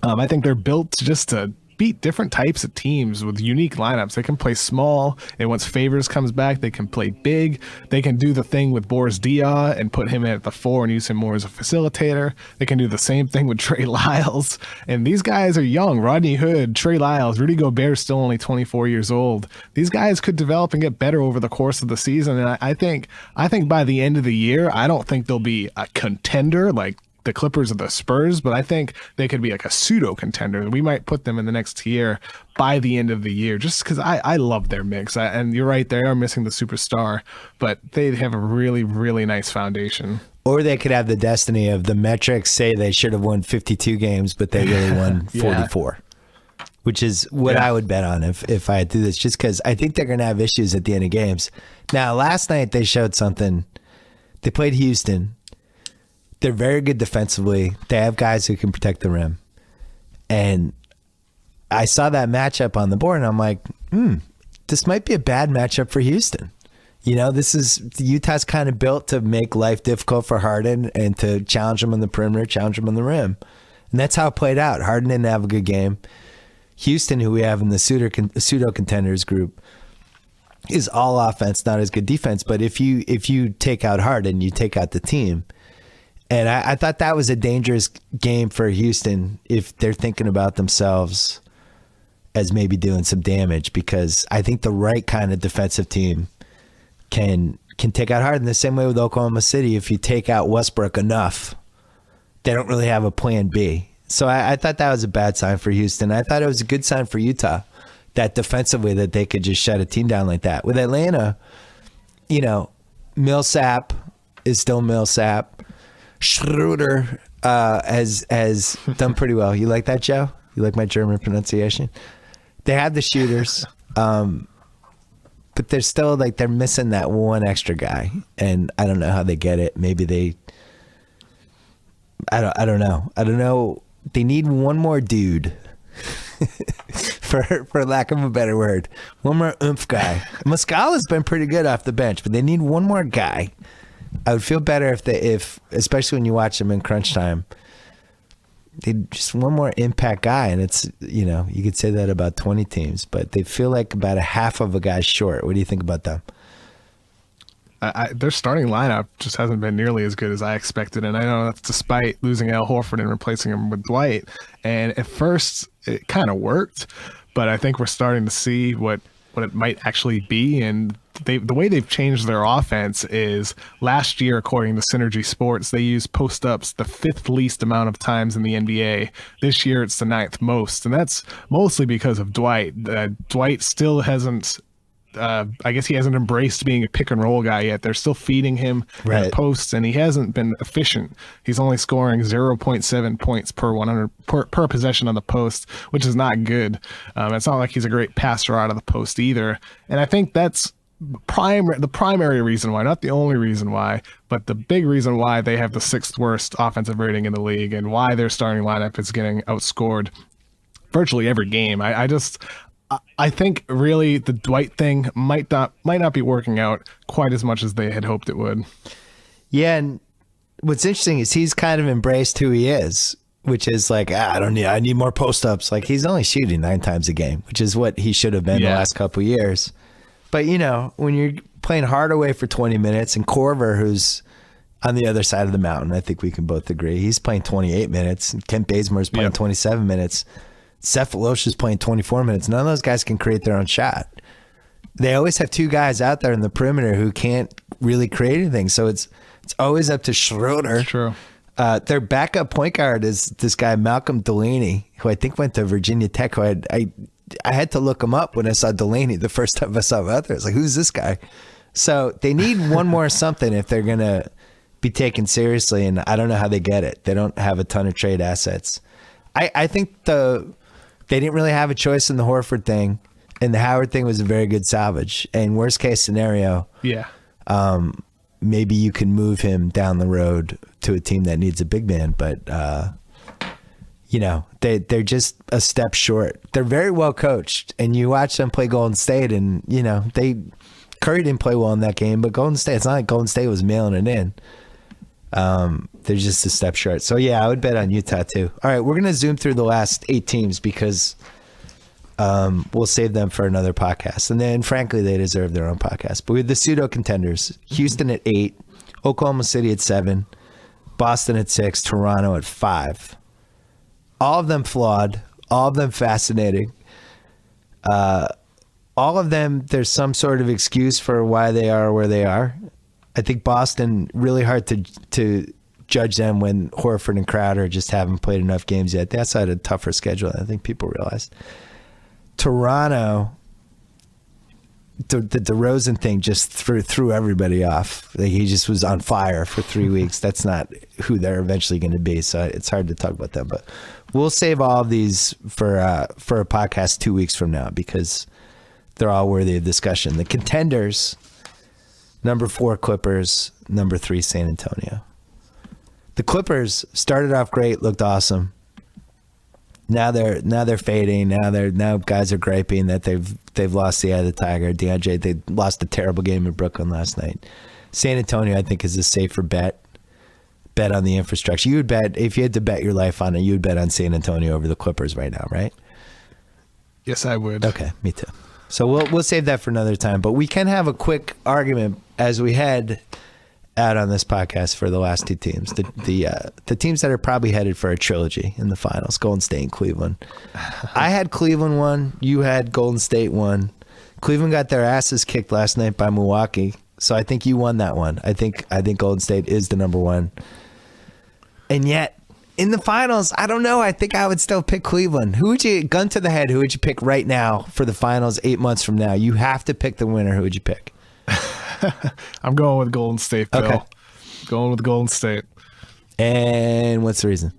I think they're built just to beat different types of teams with unique lineups. They can play small, and once Favors comes back, they can play big. They can do the thing with Boris Diaw and put him at the 4 and use him more as a facilitator. They can do the same thing with Trey Lyles. And these guys are young. Rodney Hood, Trey Lyles, Rudy Gobert still only 24 years old. These guys could develop and get better over the course of the season. And I think by the end of the year, I don't think they'll be a contender like the Clippers or the Spurs, but I think they could be like a pseudo contender. We might put them in the next tier by the end of the year, just because I love their mix. And you're right, they are missing the superstar, but they have a really nice foundation. Or they could have the destiny of the metrics say they should have won 52 games, but they really won 44. Which is what I would bet on if I had to do this, just because I think they're going to have issues at the end of games. Now, last night they showed something. They played Houston. They're very good defensively. They have guys who can protect the rim. And I saw that matchup on the board, and I'm like, this might be a bad matchup for Houston. You know, Utah's kind of built to make life difficult for Harden and to challenge him on the perimeter, challenge him on the rim. And that's how it played out. Harden didn't have a good game. Houston, who we have in the pseudo contenders group, is all offense, not as good defense. But if you take out Harden, you take out the team. And I thought that was a dangerous game for Houston if they're thinking about themselves as maybe doing some damage, because I think the right kind of defensive team can take out Harden the same way with Oklahoma City. If you take out Westbrook enough, they don't really have a plan B. So I thought that was a bad sign for Houston. I thought it was a good sign for Utah that defensively that they could just shut a team down like that. With Atlanta, you know, Millsap is still Millsap. Schroeder has done pretty well. You like that, Joe? You like my German pronunciation? They have the shooters, but they're still like they're missing that one extra guy, and I don't know how they get it. Maybe they. I don't know. I don't know. They need one more dude, for lack of a better word, one more oomph guy. Muscala's been pretty good off the bench, but they need one more guy. I would feel better if especially when you watch them in crunch time, they just one more impact guy. And it's, you know, you could say that about 20 teams, but they feel like about a half of a guy short. What do you think about them? Their starting lineup just hasn't been nearly as good as I expected. And I know that's despite losing Al Horford and replacing him with Dwight. And at first it kind of worked, but I think we're starting to see what it might actually be. And the way they've changed their offense is last year, according to Synergy Sports, they used post-ups the 5th least amount of times in the NBA. This year, it's the 9th most, and that's mostly because of Dwight. Dwight still hasn't I guess he hasn't embraced being a pick and roll guy yet. They're still feeding him at posts, and he hasn't been efficient. He's only scoring 0.7 points per 100 per possession on the post, which is not good. It's not like he's a great passer out of the post either. And I think that's the primary reason why, not the only reason why, but the big reason why they have the 6th worst offensive rating in the league, and why their starting lineup is getting outscored virtually every game. I think really the Dwight thing might not be working out quite as much as they had hoped it would. Yeah, and what's interesting is he's kind of embraced who he is, which is like, I need more post-ups. Like, he's only shooting 9 times a game, which is what he should have been the last couple of years. But, you know, when you're playing Hardaway for 20 minutes and Korver, who's on the other side of the mountain, I think we can both agree, he's playing 28 minutes. And Kent Bazemore's playing 27 minutes. Cephalosha is playing 24 minutes. None of those guys can create their own shot. They always have 2 guys out there in the perimeter who can't really create anything. So it's always up to Schroeder. True. Their backup point guard is this guy, Malcolm Delaney, who I think went to Virginia Tech, who I had to look him up when I saw Delaney the first time I saw him out there. It's like, who's this guy? So they need one more something if they're going to be taken seriously, and I don't know how they get it. They don't have a ton of trade assets. I think they didn't really have a choice in the Horford thing, and the Howard thing was a very good salvage. And worst case scenario, maybe you can move him down the road to a team that needs a big man, but they're just a step short. They're very well coached, and you watch them play Golden State, and Curry didn't play well in that game, but Golden State, it's not like Golden State was mailing it in. They're just a step short. So yeah, I would bet on Utah too. All right, we're gonna zoom through the last 8 teams because we'll save them for another podcast. And then frankly, they deserve their own podcast. But we have the pseudo contenders: Houston at 8, Oklahoma City at 7, Boston at 6, Toronto at 5. All of them flawed, all of them fascinating. All of them, there's some sort of excuse for why they are where they are. I think Boston, really hard to judge them when Horford and Crowder just haven't played enough games yet. They also had a tougher schedule than I think people realized. Toronto, the DeRozan thing just threw everybody off. Like, he just was on fire for 3 weeks. That's not who they're eventually going to be, so it's hard to talk about them. But we'll save all of these for a podcast 2 weeks from now because they're all worthy of discussion. The contenders: number 4 Clippers, number 3 San Antonio. The Clippers started off great, looked awesome. Now they're fading. Now guys are griping that they've lost the eye of the tiger. DeAndre, they lost a terrible game in Brooklyn last night. San Antonio, I think, is a safer bet on the infrastructure. You would bet, if you had to bet your life on it, you would bet on San Antonio over the Clippers right now, right? Yes, I would. Okay, me too. So we'll save that for another time, but we can have a quick argument as we head out on this podcast for the last 2 teams, the teams that are probably headed for a trilogy in the finals: Golden State and Cleveland. I had Cleveland 1, you had Golden State 1. Cleveland got their asses kicked last night by Milwaukee, so I think you won that one. I think Golden State is the number 1, and yet in the finals, I don't know. I think I would still pick Cleveland. Who would you, gun to the head, who would you pick right now for the finals 8 months from now? You have to pick the winner. Who would you pick? I'm going with Golden State, Bill. Okay. Going with Golden State. And what's the reason?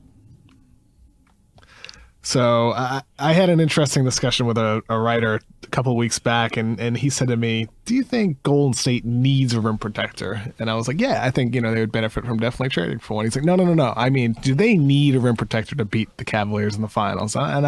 So I had an interesting discussion with a writer a couple of weeks back, and he said to me, do you think Golden State needs a rim protector? And I was like, yeah, I think they would benefit from definitely trading for one. He's like, no. I mean, do they need a rim protector to beat the Cavaliers in the finals? And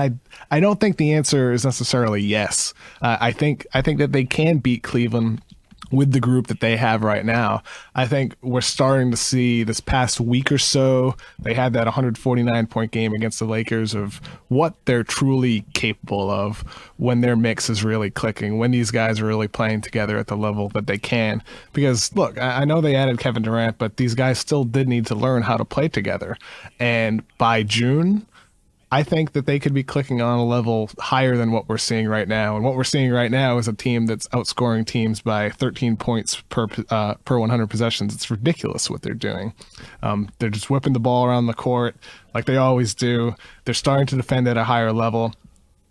I don't think the answer is necessarily yes. I think that they can beat Cleveland with the group that they have right now. I think we're starting to see this past week or so, they had that 149-point game against the Lakers, of what they're truly capable of when their mix is really clicking, when these guys are really playing together at the level that they can. Because, look, I know they added Kevin Durant, but these guys still did need to learn how to play together. And by June, I think that they could be clicking on a level higher than what we're seeing right now. And what we're seeing right now is a team that's outscoring teams by 13 points per 100 possessions. It's ridiculous what they're doing. They're just whipping the ball around the court like they always do. They're starting to defend at a higher level.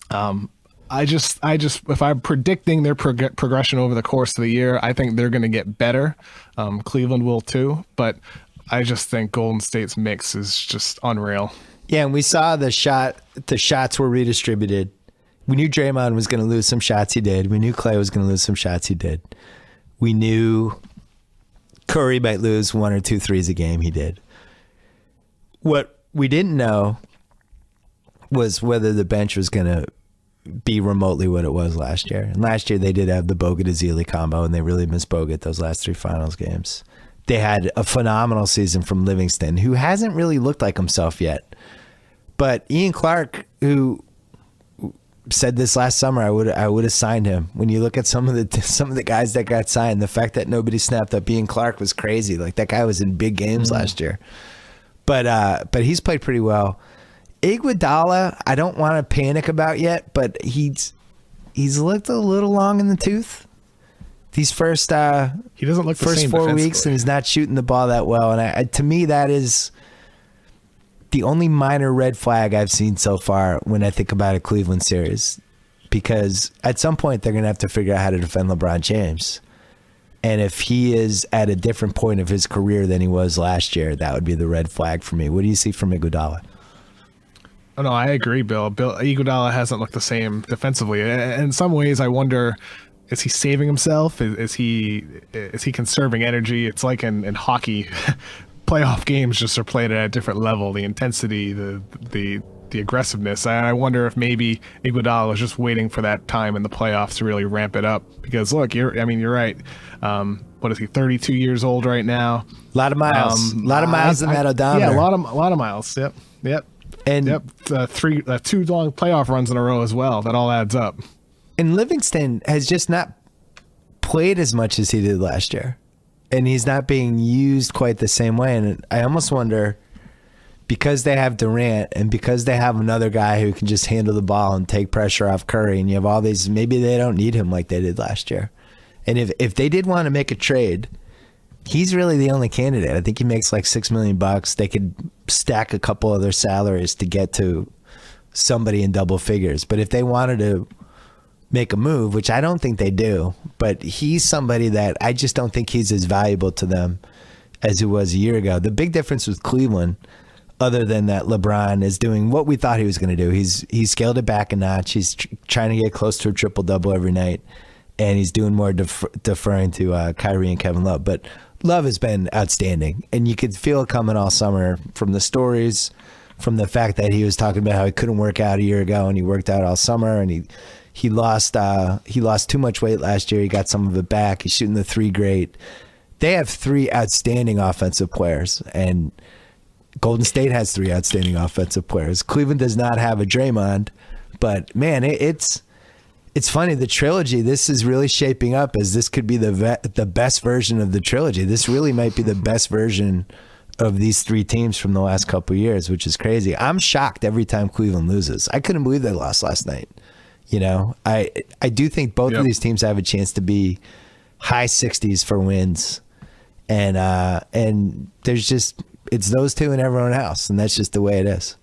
I just, if I'm predicting their progression over the course of the year, I think they're going to get better. Cleveland will too, but I just think Golden State's mix is just unreal. Yeah, and we saw the shots were redistributed. We knew Draymond was going to lose some shots, he did. We knew Clay was going to lose some shots, he did. We knew Curry might lose 1 or 2 threes a game, he did. What we didn't know was whether the bench was going to be remotely what it was last year. And last year they did have the Bogut to Zealy combo, and they really missed Bogut those last 3 finals games. They had a phenomenal season from Livingston, who hasn't really looked like himself yet. But Ian Clark, who said this last summer, I would have signed him. When you look at some of the guys that got signed, the fact that nobody snapped up Ian Clark was crazy. Like, that guy was in big games last year. But he's played pretty well. Iguodala, I don't want to panic about yet, but he's looked a little long in the tooth. These first he doesn't look the first same 4 weeks, and he's not shooting the ball that well. And to me, that is the only minor red flag I've seen so far when I think about a Cleveland series, because at some point they're going to have to figure out how to defend LeBron James. And if he is at a different point of his career than he was last year, that would be the red flag for me. What do you see from Iguodala? Oh, no, I agree, Bill. Iguodala hasn't looked the same defensively. In some ways, I wonder, is he saving himself? Is he conserving energy? It's like in hockey, playoff games just are played at a different level. The intensity, the aggressiveness. I wonder if maybe Iguodala is just waiting for that time in the playoffs to really ramp it up. Because look, you're right. What is he? 32 years old right now. A lot of miles. A lot of miles in that odometer. Yeah, a lot of miles. Yep. And two long playoff runs in a row as well. That all adds up. And Livingston has just not played as much as he did last year. And he's not being used quite the same way. And I almost wonder, because they have Durant and because they have another guy who can just handle the ball and take pressure off Curry, and you have all these, maybe they don't need him like they did last year. And if they did want to make a trade, he's really the only candidate. I think he makes like $6 million. They could stack a couple other salaries to get to somebody in double figures. But if they wanted to make a move, which I don't think they do, but he's somebody that I just don't think he's as valuable to them as he was a year ago. The big difference with Cleveland, other than that LeBron is doing what we thought he was going to do. He's scaled it back a notch. He's trying to get close to a triple-double every night, and he's doing more deferring to Kyrie and Kevin Love. But Love has been outstanding, and you could feel it coming all summer from the stories, from the fact that he was talking about how he couldn't work out a year ago, and he worked out all summer, and he lost too much weight last year. He got some of it back. He's shooting the three great. They have three outstanding offensive players, and Golden State has three outstanding offensive players. Cleveland does not have a Draymond, but man, it's funny. The trilogy, this is really shaping up as this could be the best version of the trilogy. This really might be the best version of these three teams from the last couple of years, which is crazy. I'm shocked every time Cleveland loses. I couldn't believe they lost last night. You know, I do think both of these teams have a chance to be high 60s for wins, and there's just, it's those two and everyone else, and that's just the way it is.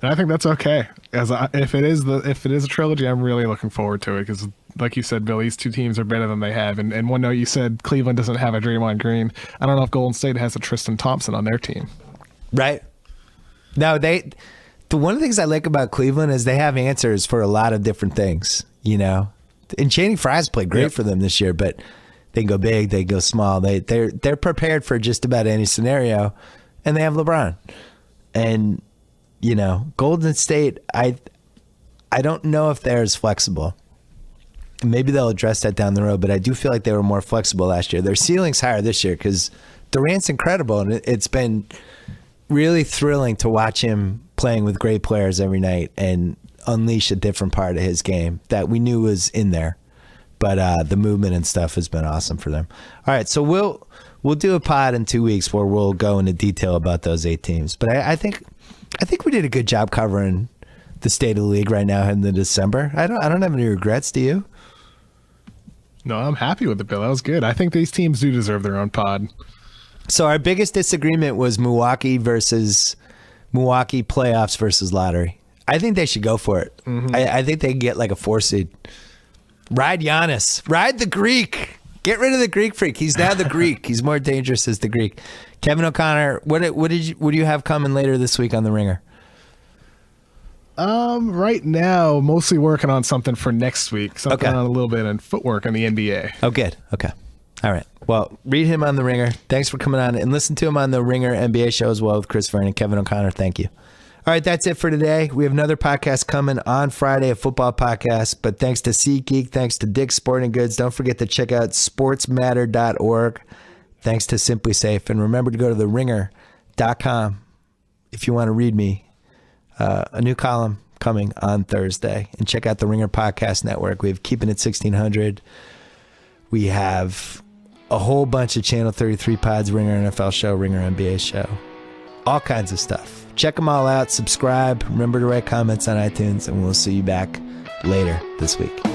And I think that's okay. If it is a trilogy, I'm really looking forward to it because, like you said, Bill, these two teams are better than they have. And one note, you said Cleveland doesn't have a Draymond Green. I don't know if Golden State has a Tristan Thompson on their team. Right. No, one of the things I like about Cleveland is they have answers for a lot of different things. You know, and Channing Frye's played great for them this year, but they can go big, they go small. They're prepared for just about any scenario, and they have LeBron. And you know, Golden State, I don't know if they're as flexible. Maybe they'll address that down the road, but I do feel like they were more flexible last year. Their ceiling's higher this year because Durant's incredible, and it's been really thrilling to watch him playing with great players every night and unleash a different part of his game that we knew was in there. But the movement and stuff has been awesome for them. All right, so we'll do a pod in 2 weeks where we'll go into detail about those 8 teams. But I think we did a good job covering the state of the league right now in the December. I don't have any regrets. Do you? No, I'm happy with it, Bill. That was good. I think these teams do deserve their own pod. So our biggest disagreement was Milwaukee playoffs versus lottery. I think they should go for it. Mm-hmm. I think they can get like a 4 seed. Ride Giannis. Ride the Greek. Get rid of the Greek freak. He's now the Greek. He's more dangerous as the Greek. Kevin O'Connor, what do you have coming later this week on The Ringer? Right now, mostly working on something for next week. Something on a little bit in footwork in the NBA. Oh, good. Okay. All right. Well, read him on The Ringer. Thanks for coming on, and listen to him on The Ringer NBA show as well with Chris Vernon and Kevin O'Connor. Thank you. All right, that's it for today. We have another podcast coming on Friday, a football podcast. But thanks to SeatGeek, thanks to Dick's Sporting Goods. Don't forget to check out sportsmatter.org. Thanks to Simply Safe. And remember to go to theringer.com if you want to read me. A new column coming on Thursday. And check out the Ringer Podcast Network. We have Keeping It 1600. We have a whole bunch of Channel 33 pods, Ringer NFL show, Ringer NBA show. All kinds of stuff. Check them all out. Subscribe. Remember to write comments on iTunes. And we'll see you back later this week.